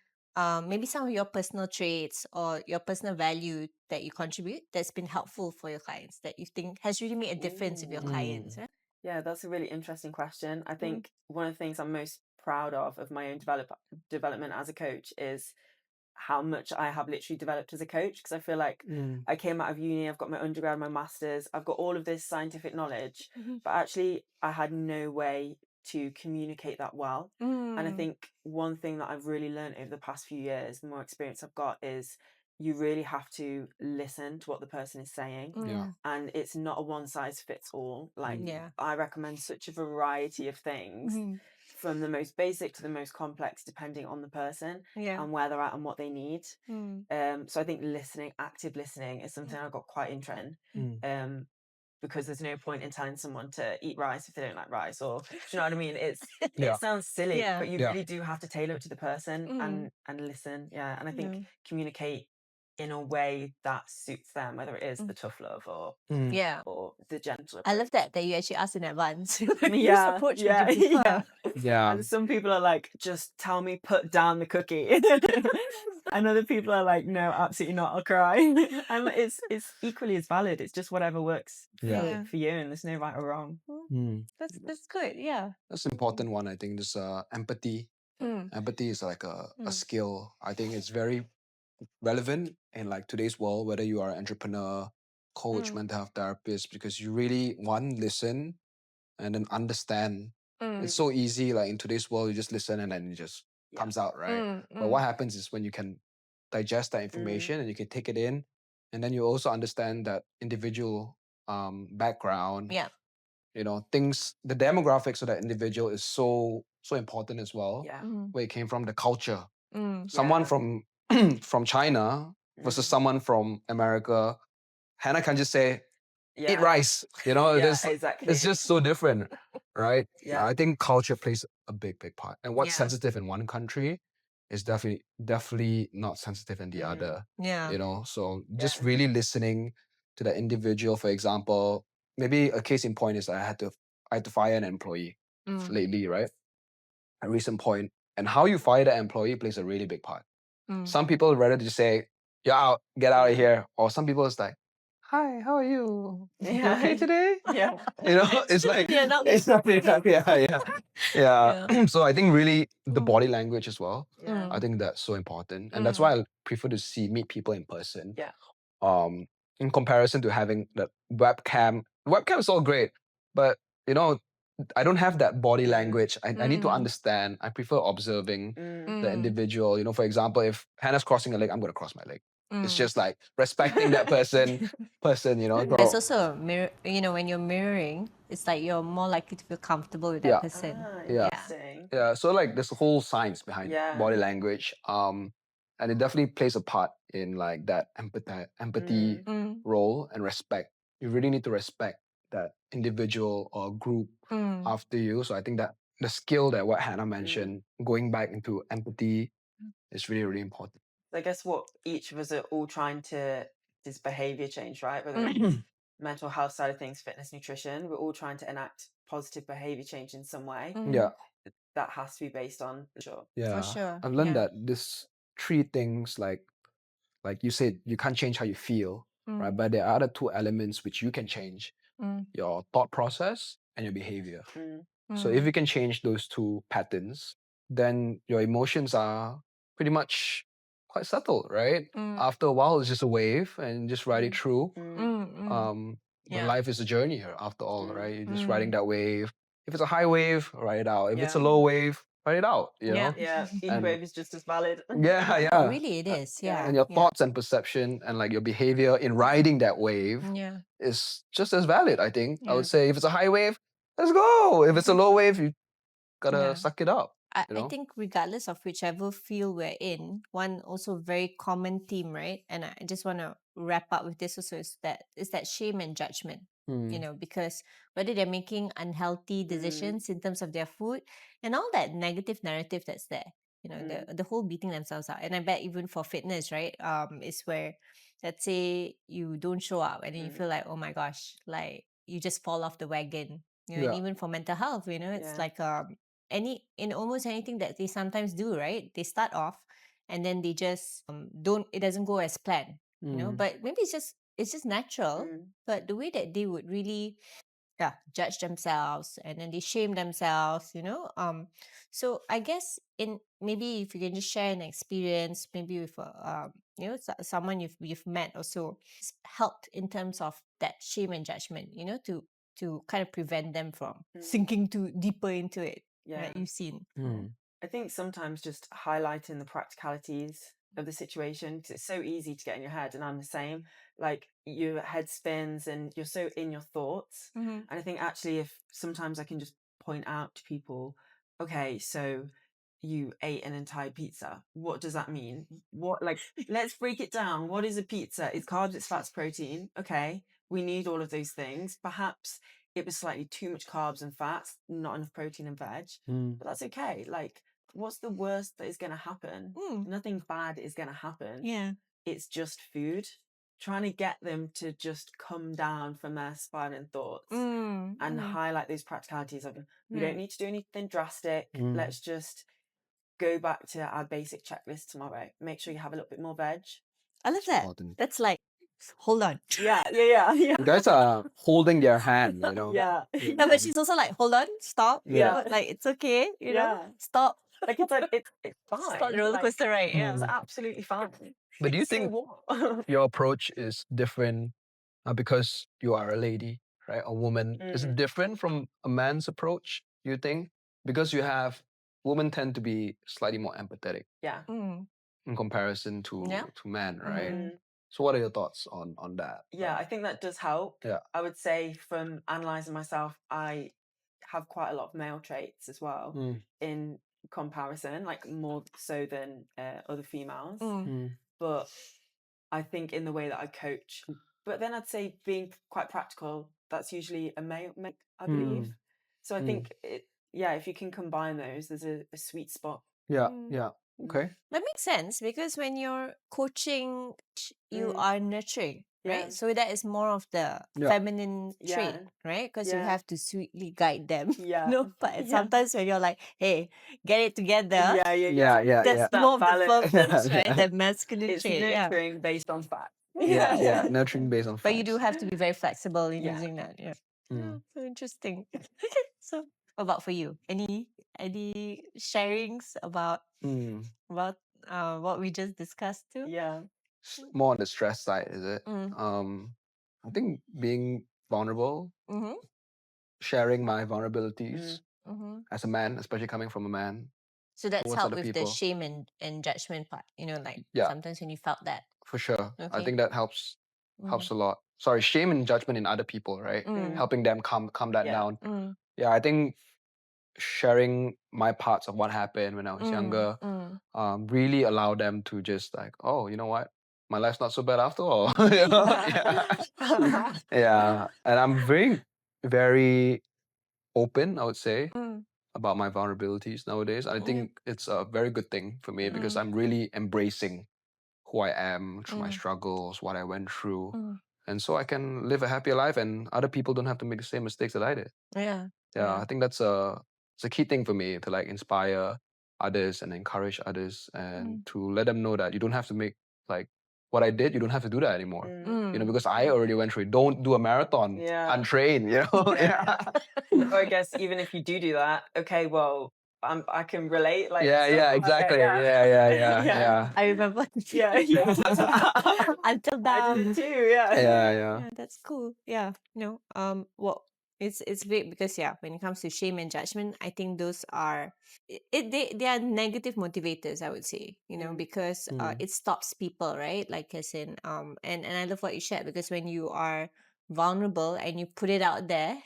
S1: maybe some of your personal traits or your personal value that you contribute that's been helpful for your clients that you think has really made a difference with your clients?
S2: Mm.
S1: Eh?
S3: Yeah, that's a really interesting question. I think one of the things I'm most proud of my own development as a coach is how much I have literally developed as a coach, because I feel like I came out of uni, I've got my undergrad, my master's, I've got all of this scientific knowledge, but actually I had no way to communicate that well. And I think one thing that I've really learned over the past few years, the more experience I've got, is you really have to listen to what the person is saying.
S2: Yeah.
S3: And it's not a one size fits all. Like
S1: Yeah.
S3: I recommend such a variety of things from the most basic to the most complex, depending on the person
S1: Yeah.
S3: and where they're at and what they need. So I think active listening is something I got quite interested in. Because there's no point in telling someone to eat rice if they don't like rice, or do you know what I mean? It sounds silly,
S1: Yeah.
S3: but you
S2: Yeah.
S3: really do have to tailor it to the person and listen. Yeah. And I think communicate in a way that suits them, whether it is the tough love or
S1: Yeah.
S3: or the gentle
S1: I
S3: approach.
S1: love that you actually asked in advance.
S3: Yeah,
S1: approach
S3: yeah,
S1: would you prefer?
S2: Yeah.
S3: And some people are like, just tell me, put down the cookie. And other people are like, no, absolutely not, I'll cry. And it's equally as valid. It's just whatever works
S1: Yeah.
S3: for you, and there's no right or wrong.
S1: That's good. Yeah.
S2: That's an important one. I think this empathy. Empathy is like a skill. I think it's very relevant in like today's world, whether you are an entrepreneur, coach, mental health therapist, because you really listen and then understand. It's so easy, like in today's world, you just listen and then it just comes out, right? But what happens is when you can digest that information and you can take it in, and then you also understand that individual background,
S1: Yeah.
S2: things, the demographics of that individual is so important as well.
S3: Yeah.
S2: Where it came from, the culture. Someone
S3: Yeah.
S2: from from China versus someone from America. Hannah can just say, eat rice.
S3: Yeah, exactly.
S2: It's just so different, right?
S3: Yeah.
S2: I think culture plays a big part. And what's
S1: Yeah.
S2: sensitive in one country is definitely not sensitive in the other.
S1: Yeah.
S2: So just really listening to the individual. For example, maybe a case in point is I had to fire an employee lately, right? A recent point. And how you fire the employee plays a really big part. Some people rather just say, you're out, get out of here. Or some people it's like, hi, how are you? You
S3: Yeah.
S2: okay today?
S3: Yeah.
S2: You know, it's like
S1: Yeah, not
S2: it's not, yeah.
S1: Yeah.
S2: So I think really the body language as well.
S3: Yeah.
S2: I think that's so important, and that's why I prefer to meet people in person.
S3: Yeah.
S2: In comparison to having the webcam. Webcam is all great, but you know, I don't have that body language. I need to understand. I prefer observing the individual. You know, for example, if Hannah's crossing a leg, I'm gonna cross my leg. It's just like respecting that person. You know.
S1: There's
S2: So
S1: also a mirror, you know, when you're mirroring, it's like you're more likely to feel comfortable with that
S2: yeah,
S1: person.
S3: Ah,
S2: yeah,
S3: interesting.
S2: yeah. So like there's a whole science behind
S3: Yeah.
S2: body language. And it definitely plays a part in like that empathy role and respect. You really need to respect that individual or group after you. So I think that the skill that what Hannah mentioned, going back into empathy, is really, really important.
S3: I guess what each of us are all trying to is behavior change, right? Whether it's mental health side of things, fitness, nutrition, we're all trying to enact positive behavior change in some way.
S2: Yeah.
S3: That has to be based on sure.
S2: Yeah.
S1: sure,
S2: I've learned
S1: yeah.
S2: that this three things like you said, you can't change how you feel, right? But there are other two elements which you can change: your thought process and your behavior. So if you can change those two patterns, then your emotions are pretty much quite subtle, right? After a while, it's just a wave and just ride it through. But life is a journey here after all, right? You're just riding that wave. If it's a high wave, ride it out. If it's a low wave, ride it out, you know?
S3: Yeah, each
S2: And-
S3: wave is just as valid.
S2: Yeah.
S1: Really, it is. Yeah.
S2: And your thoughts and perception and like your behavior in riding that wave
S1: Yeah.
S2: is just as valid, I think. I
S1: Yeah.
S2: would say if it's a high wave, let's go. If it's a low wave, you gotta
S1: Yeah.
S2: suck it up.
S1: I
S2: You know?
S1: think regardless of whichever field we're in, one also very common theme, right? And I just want to wrap up with this also is that shame and judgment. You know, because whether they're making unhealthy decisions in terms of their food and all that negative narrative that's there, you know, the whole beating themselves up. And I bet even for fitness, right? Is where let's say you don't show up and then you feel like, oh my gosh, like you just fall off the wagon. You know, and
S2: Yeah.
S1: even for mental health, you know, it's like in almost anything that they sometimes do, right? They start off and then they just don't, it doesn't go as planned, you know, but maybe it's just natural. But the way that they would really judge themselves and then they shame themselves, you know. So I guess in maybe if you can just share an experience, maybe with you know, someone you've met or so, helped in terms of that shame and judgment, you know, to kind of prevent them from sinking too deeper into it.
S3: Yeah.
S1: That you've seen.
S3: I think sometimes just highlighting the practicalities of the situation because it's so easy to get in your head, and I'm the same. Like your head spins and you're so in your thoughts. And I think actually, if sometimes I can just point out to people, okay, so you ate an entire pizza. What does that mean? What, like, let's break it down. What is a pizza? It's carbs, it's fats, protein. Okay, we need all of those things. Perhaps it was slightly too much carbs and fats, not enough protein and veg, but that's okay. Like, what's the worst that is going to happen? Nothing bad is going to happen.
S1: Yeah.
S3: It's just food. Trying to get them to just come down from their spiraling thoughts and highlight those practicalities of we don't need to do anything drastic. Let's just go back to our basic checklist tomorrow. Make sure you have a little bit more veg.
S1: I love that. That's like, hold on.
S3: Yeah.
S2: You guys are holding their hand, you know?
S3: Yeah.
S1: No, but she's also like, hold on, stop. You
S3: Yeah.
S1: know, like it's okay, you know,
S3: Yeah.
S1: stop.
S3: Like it's fine.
S1: Stop the roller coaster ride. Yeah.
S3: It's absolutely fine.
S2: But do you
S3: So
S2: think
S3: what?
S2: your approach is different because you are a lady, right? A woman. Is it different from a man's approach, you think? Because women tend to be slightly more empathetic
S3: Yeah.
S2: in comparison to
S1: Yeah.
S2: men, right? So what are your thoughts on that?
S3: Yeah, I think that does help.
S2: Yeah.
S3: I would say from analysing myself, I have quite a lot of male traits as well in comparison, like more so than other females. But I think in the way that I coach, but then I'd say being quite practical, that's usually a male, I believe. So I think if you can combine those, there's a sweet spot.
S2: Yeah. Okay.
S1: That makes sense because when you're coaching, you are nurturing, right?
S3: Yeah.
S1: So that is more of the feminine trait, right? Because you have to sweetly guide them.
S3: Yeah.
S1: No, but sometimes when you're like, hey, get it together.
S3: Yeah.
S1: That's
S3: That
S1: more of the
S3: balance.
S1: firmness, right? The masculine
S3: It's
S1: trait.
S3: nurturing based on fact.
S2: Yeah, nurturing based on
S1: But you do
S2: facts.
S1: have to be very flexible in
S3: Yeah.
S1: using that. Yeah.
S2: Mm.
S1: So interesting. So what about for you? Any sharings about
S2: Mm.
S1: what we just discussed too?
S3: Yeah.
S2: More on the stress side, is it?
S1: Mm.
S2: I think being vulnerable,
S1: Mm-hmm.
S2: sharing my vulnerabilities
S1: Mm-hmm.
S2: as a man, especially coming from a man
S1: So that's
S2: towards
S1: helped
S2: other
S1: with the
S2: people.
S1: shame and judgment part. Like
S2: Yeah,
S1: sometimes when you felt that.
S2: for sure. I
S1: Okay.
S2: think that helps
S1: Mm.
S2: a lot. Sorry, shame and judgment in other people, right?
S1: Mm.
S2: Helping them calm that
S3: Yeah.
S2: down.
S1: Mm.
S2: Yeah, I think sharing my parts of what happened when I was younger really allow them to just like, oh, you know what? My life's not so bad after all. You know? Yeah. Yeah. And I'm very, very open, I would say,
S1: Mm.
S2: about my vulnerabilities nowadays. I
S1: Yeah.
S2: think it's a very good thing for me because I'm really embracing who I am through my struggles, what I went through. And so I can live a happier life and other people don't have to make the same mistakes that I did.
S1: Yeah.
S2: Yeah, I think that's it's a key thing for me to like inspire others and encourage others and to let them know that you don't have to make like what I did, you don't have to do that anymore. You know, because I already went through it. Don't do a marathon
S3: Yeah.
S2: untrained, you know?
S3: Yeah. Or I guess even if you do that, okay, well, I can relate. Like,
S2: Yeah,
S3: stuff
S2: yeah,
S3: like that,
S2: exactly.
S3: yeah.
S2: Yeah.
S1: I remember.
S3: Yeah, yeah.
S1: Until
S3: I
S1: now.
S3: did too, yeah.
S2: Yeah.
S1: Yeah, that's cool. Yeah, well, it's great because when it comes to shame and judgment, I think those are they are negative motivators. I would say, because it stops people, right? Like as in and I love what you shared because when you are vulnerable and you put it out there,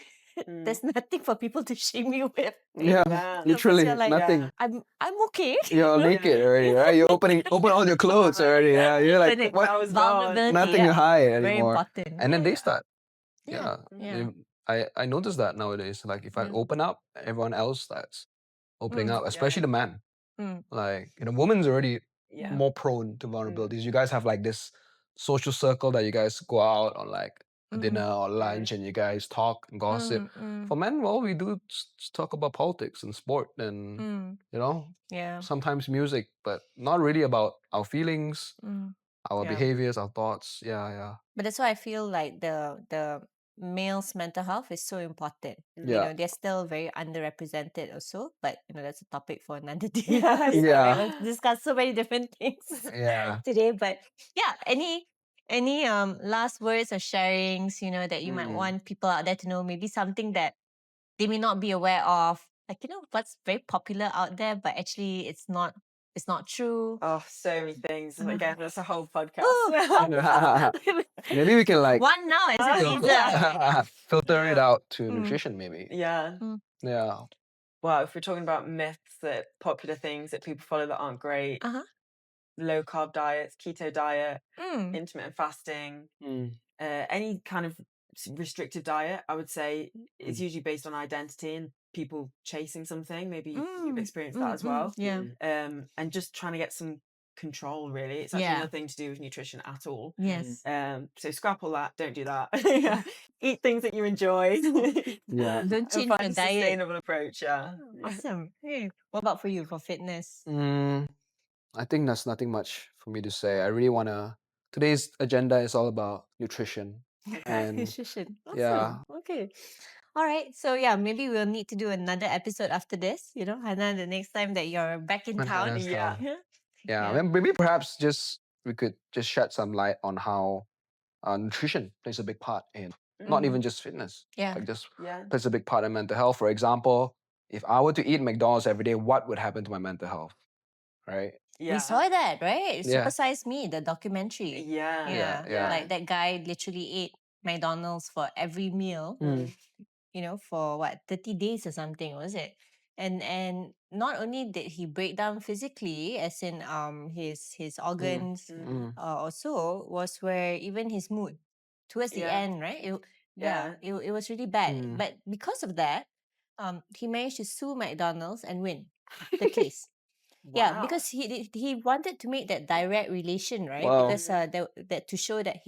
S1: there's nothing for people to shame you with.
S2: Yeah,
S3: Yeah.
S2: literally
S1: You're like,
S2: nothing.
S1: I'm okay.
S2: You're naked already, right? You're open all your clothes already. Yeah, you're like,
S1: But
S2: what?
S3: I was gone.
S1: vulnerability,
S2: Nothing to hide
S1: very
S2: anymore.
S1: important.
S2: And then they start.
S1: Yeah,
S2: Yeah. I noticed that nowadays. Like if I open up, everyone else starts opening up, especially the man. Like, women's already
S3: Yeah.
S2: more prone to vulnerabilities. You guys have like this social circle that you guys go out on like a dinner or lunch and you guys talk and gossip. For men, well, we do talk about politics and sport and
S1: Yeah.
S2: sometimes music, but not really about our feelings, our
S1: Yeah.
S2: behaviors, our thoughts. Yeah.
S1: But that's why I feel like the male's mental health is so important.
S2: Yeah.
S1: They're still very underrepresented also, but that's a topic for another day.
S3: Yes.
S2: Yeah.
S1: We'll discuss so many different things
S2: Yeah.
S1: today. But yeah, any last words or sharings, that you might want people out there to know, maybe something that they may not be aware of, like what's very popular out there, but actually it's not true.
S3: Oh, so many things. Again, that's a whole podcast.
S2: Maybe we can like
S1: one now as a teaser.
S2: filter it out to nutrition, maybe.
S3: Yeah.
S2: Yeah.
S3: Well, if we're talking about myths, that popular things that people follow that aren't great, low carb diets, keto diet, intermittent fasting, any kind of restrictive diet, I would say it's usually based on identity and people chasing something. Maybe you've experienced that as well.
S1: Yeah.
S3: And just trying to get some control, really. It's actually nothing to do with nutrition at all.
S1: Yes.
S3: So scrap all that. Don't do that. Eat things that you enjoy.
S2: Yeah.
S1: Don't change
S3: Find
S1: your
S3: a
S1: diet.
S3: sustainable approach. Yeah.
S1: Awesome. Hey, what about for you for fitness?
S2: I think that's nothing much for me to say. I really wanna. Today's agenda is all about nutrition. And
S1: Nutrition. Awesome.
S2: yeah.
S1: Okay. All right. So yeah, maybe we'll need to do another episode after this. Hannah, the next time that you're back in
S2: When
S1: town.
S2: Hannah's
S3: Yeah.
S2: town. Yeah. Maybe perhaps we could just shed some light on how nutrition plays a big part in not even just fitness.
S1: Yeah.
S2: Like just
S3: Yeah.
S2: plays a big part in mental health. For example, if I were to eat McDonald's every day, what would happen to my mental health? Right?
S3: Yeah.
S1: We saw that, right?
S2: Yeah.
S1: Super Size Me, the documentary.
S3: Yeah.
S2: Yeah.
S1: Like that guy literally ate McDonald's for every meal. For what 30 days or something, was it? And not only did he break down physically, as in his organs, also was where even his mood towards the end, right? It was really bad. But because of that, he managed to sue McDonald's and win the case. Yeah,
S3: Wow.
S1: because he wanted to make that direct relation, right?
S2: Wow.
S1: Because that to show that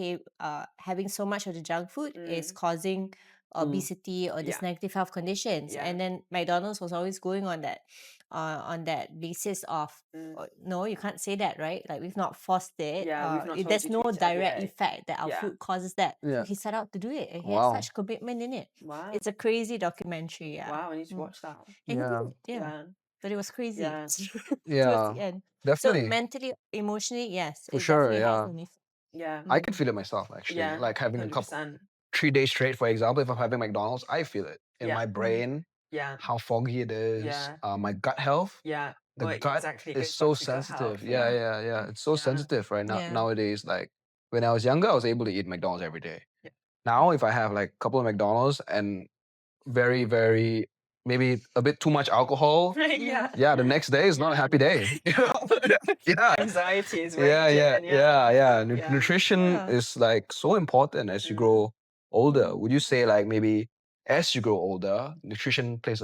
S1: having so much of the junk food is causing obesity or these
S3: Yeah.
S1: negative health conditions.
S3: Yeah.
S1: And then McDonald's was always going on that basis of, "Oh, no, you can't say that, right? Like we've not forced it.
S3: Yeah, we've not told
S1: There's
S3: you to
S1: no
S3: eat it every
S1: direct
S3: day."
S1: effect that our
S3: Yeah.
S1: food causes that." So
S2: Yeah.
S1: he set out to do it, and he had
S2: Wow.
S1: such commitment in it.
S3: Wow.
S1: It's a crazy documentary. Yeah.
S3: Wow, I need to watch that.
S1: And he
S2: Yeah.
S1: did it,
S3: Yeah.
S1: but it was crazy
S3: Yeah.
S1: towards the
S2: Yeah.
S1: end. So
S2: Definitely.
S1: mentally, emotionally, yes,
S2: For
S1: it
S2: sure.
S1: definitely has
S2: Yeah.
S1: an effect.
S3: Yeah.
S2: I can feel it myself actually.
S3: Yeah.
S2: Like having a couple
S3: 100%.
S2: 3 days straight, for example, if I'm having McDonald's, I feel it in
S3: Yeah.
S2: my brain,
S3: Yeah.
S2: how foggy it is,
S3: Yeah.
S2: my gut health.
S3: Yeah.
S2: The
S3: Well,
S2: gut
S3: exactly. It
S2: is
S3: goes
S2: so
S3: back to gut
S2: sensitive.
S3: health.
S2: Yeah. It's so
S3: Yeah.
S2: sensitive right now
S1: Yeah.
S2: nowadays. Like when I was younger, I was able to eat McDonald's every day.
S3: Yeah.
S2: Now, if I have like a couple of McDonald's and very, very maybe a bit too much alcohol,
S3: Yeah.
S2: the next day is not a happy day. Yeah.
S3: Anxiety is
S2: Yeah.
S3: raging. Yeah.
S2: Nutrition
S1: Yeah.
S2: is like so important as you grow older. Would you say like maybe as you grow older, nutrition plays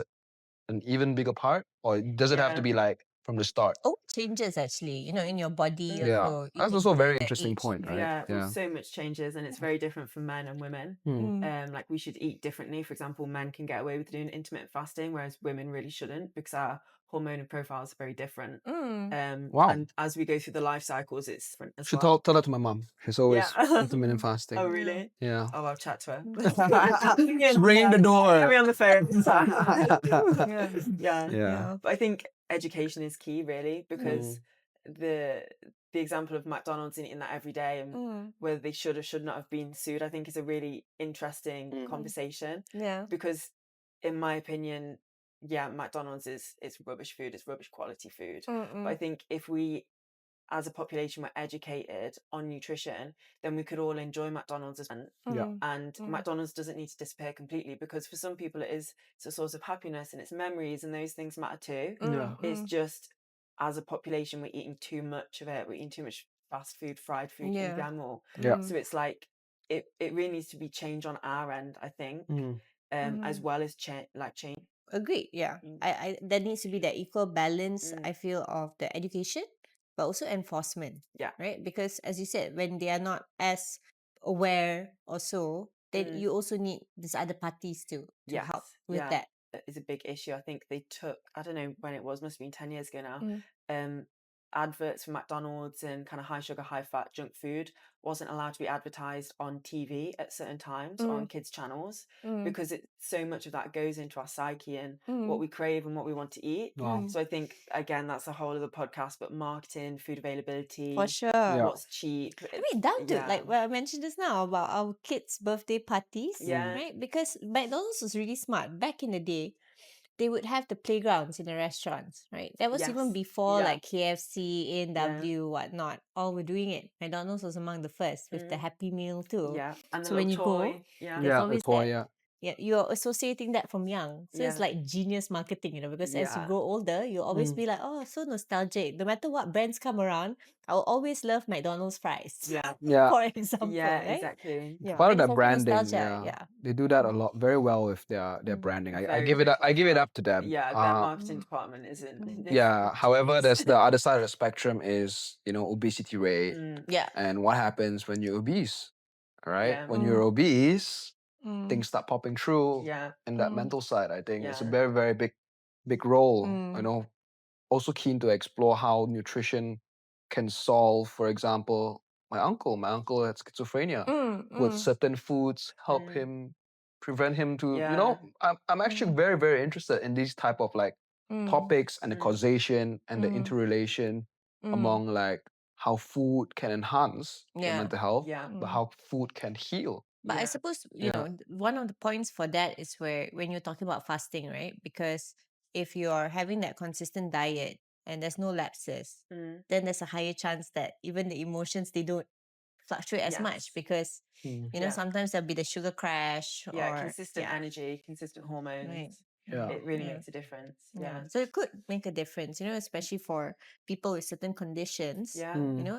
S2: an even bigger part, or does it have to
S3: Yeah.
S2: be like from the start?
S1: Oh, changes actually, in your body
S2: Yeah,
S1: also. You
S2: that's
S1: can
S2: also a
S1: see
S2: very
S1: the
S2: interesting
S1: age,
S2: point, right?
S3: Yeah, well,
S2: Yeah.
S3: so much changes, and it's very different for men and women. Like we should eat differently. For example, men can get away with doing intermittent fasting, whereas women really shouldn't because our hormonal profiles are very different.
S2: Wow.
S3: And as we go through the life cycles, it's different as
S2: Should
S3: well.
S2: tell that to my mom. She's always
S3: Yeah.
S2: intermittent fasting.
S3: Oh, really?
S2: Yeah.
S3: Oh, I'll chat to her.
S2: She's ringing the door.
S3: Get me on the phone.
S1: Yeah.
S3: Yeah. But I think education is key, really, because the example of McDonald's eating that every day and whether they should or should not have been sued, I think is a really interesting conversation.
S1: Yeah.
S3: Because in my opinion, McDonald's is rubbish food, it's rubbish quality food. But I think if we as a population were educated on nutrition, then we could all enjoy McDonald's and McDonald's doesn't need to disappear completely, because for some people it's a source of happiness and it's memories and those things matter too. It's just as a population we're eating too much of it. We're eating too much fast food, fried food in general. So it's like it really needs to be change on our end, I think, as well as change.
S1: Agreed. Yeah. I there needs to be that equal balance, I feel, of the education, but also enforcement.
S3: Yeah.
S1: Right? Because as you said, when they are not as aware or so, then you also need these other parties to help with that.
S3: That is a big issue. I think they took, I don't know when it was, must have been 10 years ago now, adverts for McDonald's and kind of high sugar, high fat junk food wasn't allowed to be advertised on TV at certain times or on kids' channels, because so much of that goes into our psyche and what we crave and what we want to eat.
S2: Wow.
S3: So I think, again, that's a whole other podcast, but marketing, food availability,
S1: For sure.
S3: what's cheap.
S1: I mean, down to like what I mentioned just now about our kids' birthday parties, right? Because McDonald's was really smart. Back in the day, they would have the playgrounds in the restaurants, right? That was even before like KFC, A&W, whatnot. All were doing it. McDonald's was among the first with the Happy Meal too.
S3: Yeah, and
S1: So when you go, there's always that. Yeah, you're associating that from young. So it's like genius marketing, because as you grow older, you'll always be like, oh, so nostalgic. No matter what brands come around, I'll always love McDonald's fries.
S2: Yeah.
S1: For example,
S3: Yeah,
S1: right?
S3: exactly.
S1: Yeah.
S2: Part of
S1: It's
S2: that
S1: like
S2: branding,
S1: nostalgia.
S2: they do that a lot, very well with their branding. I
S3: Very,
S2: give it
S3: very
S2: I give it
S3: clever.
S2: up to them.
S3: Yeah, their marketing department isn't.
S2: Yeah. However, there's the other side of the spectrum is obesity rate
S1: Yeah.
S2: and what happens when you're obese, right?
S3: Yeah.
S2: When you're obese, things start popping through,
S3: Yeah.
S2: and that mental side, I think, it's a
S3: Yeah.
S2: very, very big role. Also keen to explore how nutrition can solve, for example, my uncle had schizophrenia. Would certain foods help him, prevent him to,
S3: Yeah.
S2: I'm actually very, very interested in these type of like topics and the causation and the interrelation among like how food can enhance your mental health, but how food can heal.
S1: But I suppose, one of the points for that is where when you're talking about fasting, right? Because if you're having that consistent diet and there's no lapses, then there's a higher chance that even the emotions, they don't fluctuate as much, because sometimes there'll be the sugar crash or
S3: consistent energy, consistent hormones.
S1: Right.
S3: It really makes a difference. Yeah.
S1: So it could make a difference, especially for people with certain conditions.
S3: Yeah.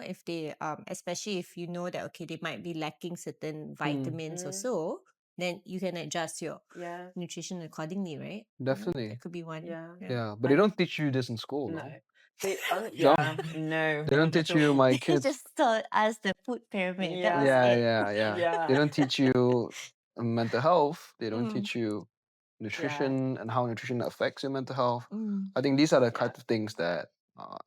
S1: If they especially if you know that okay, they might be lacking certain vitamins or so, then you can adjust your nutrition accordingly, right?
S2: Definitely.
S1: That could be one.
S2: Yeah, but they don't teach you this in school, no?
S3: They,
S2: Yeah.
S3: no.
S2: They don't teach you, my
S1: They
S2: kids.
S1: just taught us the food pyramid. That was
S2: Yeah,
S1: it.
S2: yeah. They don't teach you mental health. They don't
S1: Mm.
S2: teach you
S3: Yeah.
S2: nutrition and how nutrition affects your mental health.
S1: Mm.
S2: I think these are the
S3: Yeah.
S2: kind of things that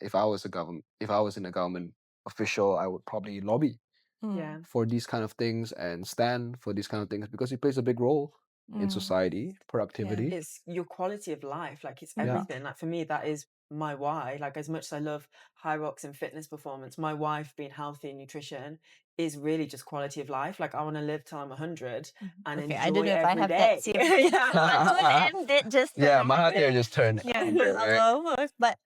S2: if I was in a government official, I would probably lobby
S1: Mm.
S3: Yeah.
S2: for these kind of things and stand for these kind of things because it plays a big role in
S1: Mm.
S2: society, productivity.
S3: It's your quality of life. Like, it's
S1: Yeah.
S3: everything. Like, for me, that is my why. Like, as much as I love high rocks and fitness performance, my why for being healthy and nutrition is really just quality of life. Like, I want to live till I'm 100 and
S1: Okay,
S3: enjoy
S1: I don't know if I
S3: every
S1: have
S3: day.
S1: that same.
S3: Yeah.
S1: Matul did just
S2: Yeah,
S1: turn
S2: Mahathir
S1: 100.
S2: just turned
S1: Yeah,
S2: 100, right?
S1: but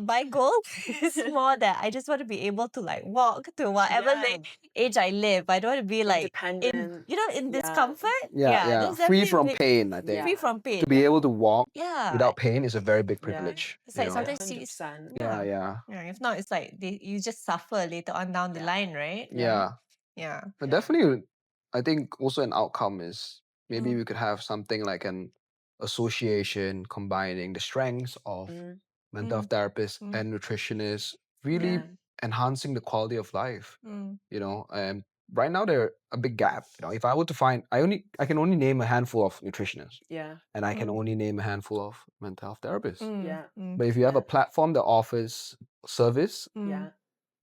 S1: my goal is more that I just want to be able to like walk to whatever
S3: Yeah.
S1: age I live. I don't want to be like in
S3: Independent.
S1: in
S3: Yeah.
S1: discomfort.
S2: Yeah.
S1: There's
S2: Free
S1: definitely
S2: from
S1: big-
S2: pain, I think.
S1: free from pain.
S2: To be able to walk
S1: Yeah,
S2: without pain is a very big
S3: Yeah.
S2: privilege.
S1: it's
S2: you
S1: like
S2: know?
S1: sometimes you
S3: 100%.
S2: Yeah.
S1: If not, it's like you just suffer later on down the
S3: Yeah.
S1: line, right?
S2: Yeah.
S1: Yeah.
S2: But
S3: Yeah.
S2: definitely, I think also an outcome is maybe
S1: Mm.
S2: we could have something like an association combining the strengths of
S3: Mm.
S2: mental health therapists
S1: Mm.
S2: and nutritionists, really
S3: Yeah.
S2: enhancing the quality of life.
S1: Mm.
S2: And right now they're a big gap. If I were to find, I can only name a handful of nutritionists,
S3: Yeah.
S2: and I can
S1: Mm.
S2: only name a handful of mental health therapists.
S3: Yeah.
S1: Mm.
S2: But if you have a
S3: Yeah.
S2: platform that offers service,
S3: Yeah.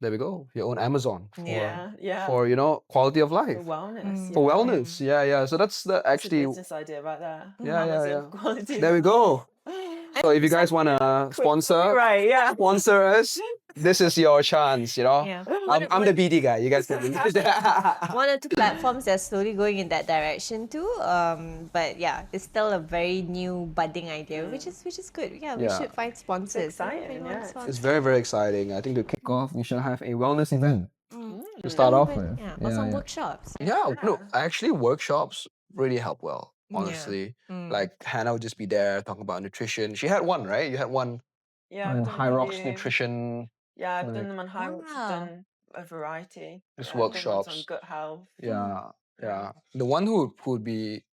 S2: there we go. Your own Amazon for
S1: Yeah.
S3: Yeah.
S2: for quality of
S3: For
S2: life,
S3: wellness.
S2: for
S3: Yeah.
S2: wellness. Yeah. So that's the
S3: It's a
S2: actually
S3: business idea right there.
S2: yeah.
S3: Amazon quality.
S2: There we go. So if you guys want to sponsor
S3: Right. Yeah.
S2: sponsor us, this is your chance.
S1: Yeah.
S2: I'm the BD guy. You guys can.
S1: One or two platforms that are slowly going in that direction too. But yeah, it's still a very new budding idea, which is good. Yeah, we
S2: Yeah.
S1: should find sponsors.
S3: exciting,
S1: Anyone
S3: yeah.
S1: sponsor?
S2: It's very, very exciting. I think to kick off, we shall have a wellness event to start
S1: Or
S2: off
S1: even-
S2: with.
S1: or some workshops.
S2: Yeah, no, actually, workshops really help well,
S1: Yeah.
S2: honestly.
S1: Mm.
S2: Like, Hannah would just be there talking about nutrition. She had one, right? You had one
S3: Yeah. I've done
S2: High
S3: a
S2: Rocks
S3: few.
S2: nutrition,
S3: Yeah, I've
S2: like,
S3: done them on high rocks. I've
S1: Wow.
S3: done a variety.
S2: just
S3: Yeah, I've done ones on
S2: workshops.
S3: gut health.
S2: Yeah. The one who would be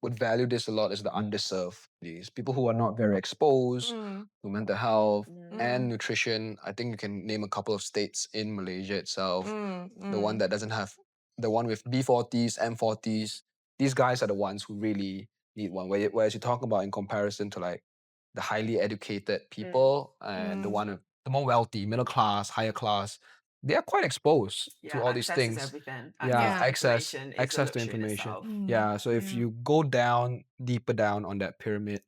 S2: would value this a lot is the underserved. These people who are not very exposed to mental health and nutrition. I think you can name a couple of states in Malaysia itself. The one that doesn't have the one with B40s, M40s. These guys are the ones who really need one. Whereas you talk about in comparison to like the highly educated people and the more wealthy, middle class, higher class, they are quite exposed to all these
S3: access
S2: things.
S3: is everything.
S2: Yeah,
S3: Access to information is a
S2: access to
S3: luxury in
S2: information.
S3: itself.
S2: Yeah, so if you go down deeper down on that pyramid,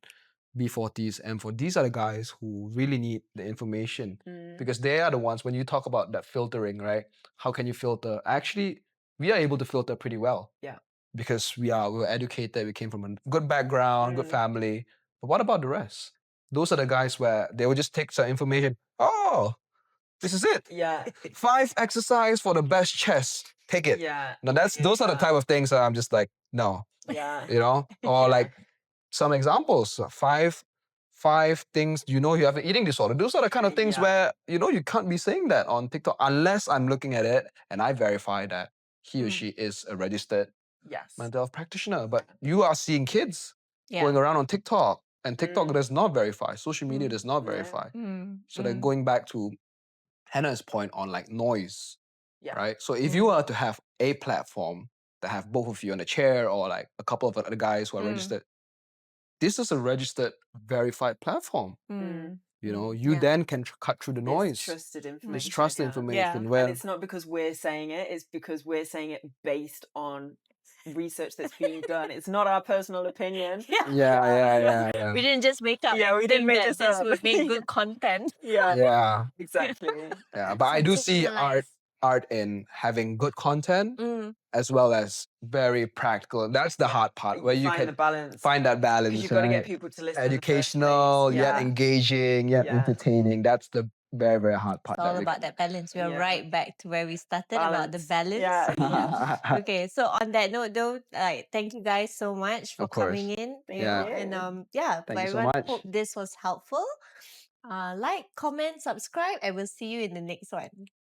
S2: B40s, M40s, these are the guys who really need the information because they are the ones when you talk about that filtering, right? How can you filter? Actually, we are able to filter pretty well.
S3: Yeah.
S2: Because we were educated, we came from a good background, good family. But what about the rest? Those are the guys where they will just take some information. Oh, this is it.
S3: Yeah.
S2: 5 exercise for the best chest. Take it.
S3: Yeah.
S2: Now those are the type of things that I'm just like, no.
S3: Yeah.
S2: Or like some examples. Five things you have an eating disorder. Those are the kind of things where you can't be saying that on TikTok unless I'm looking at it and I verify that he or she is a registered mental health practitioner. But you are seeing kids going around on TikTok, and TikTok does not verify. Social media does not verify. So they're going back to Hannah's point on like noise, right? So if you were to have a platform that have both of you on a chair or like a couple of other guys who are registered, this is a registered, verified platform. You then can cut through the noise.
S3: It's trusted information.
S2: It's trusted information. Where
S3: And it's not because we're saying it, it's because we're saying it based on research that's being done. It's not our personal opinion.
S2: Yeah.
S1: We didn't just make up.
S3: Yeah, we didn't make
S1: that
S3: this up.
S1: would make good content.
S2: Yeah.
S3: Exactly.
S2: Yeah, but I do see art in having good content as well as very practical. That's the hard part where you
S3: find
S2: can
S3: the balance.
S2: find that balance.
S3: Because you've got to get
S2: right?
S3: people to listen in the first
S2: Educational,
S3: place.
S2: yet engaging, yet entertaining. That's the very, very hard part.
S1: It's all about that balance. We are right back to where we started about the balance.
S3: Yeah.
S1: Okay, so on that note though, thank you guys so much for
S2: Of course.
S1: coming in.
S2: Yeah.
S1: And
S2: Thank you so
S1: everyone,
S2: much.
S1: hope this was helpful. Like, comment, subscribe, and we'll see you in the next one.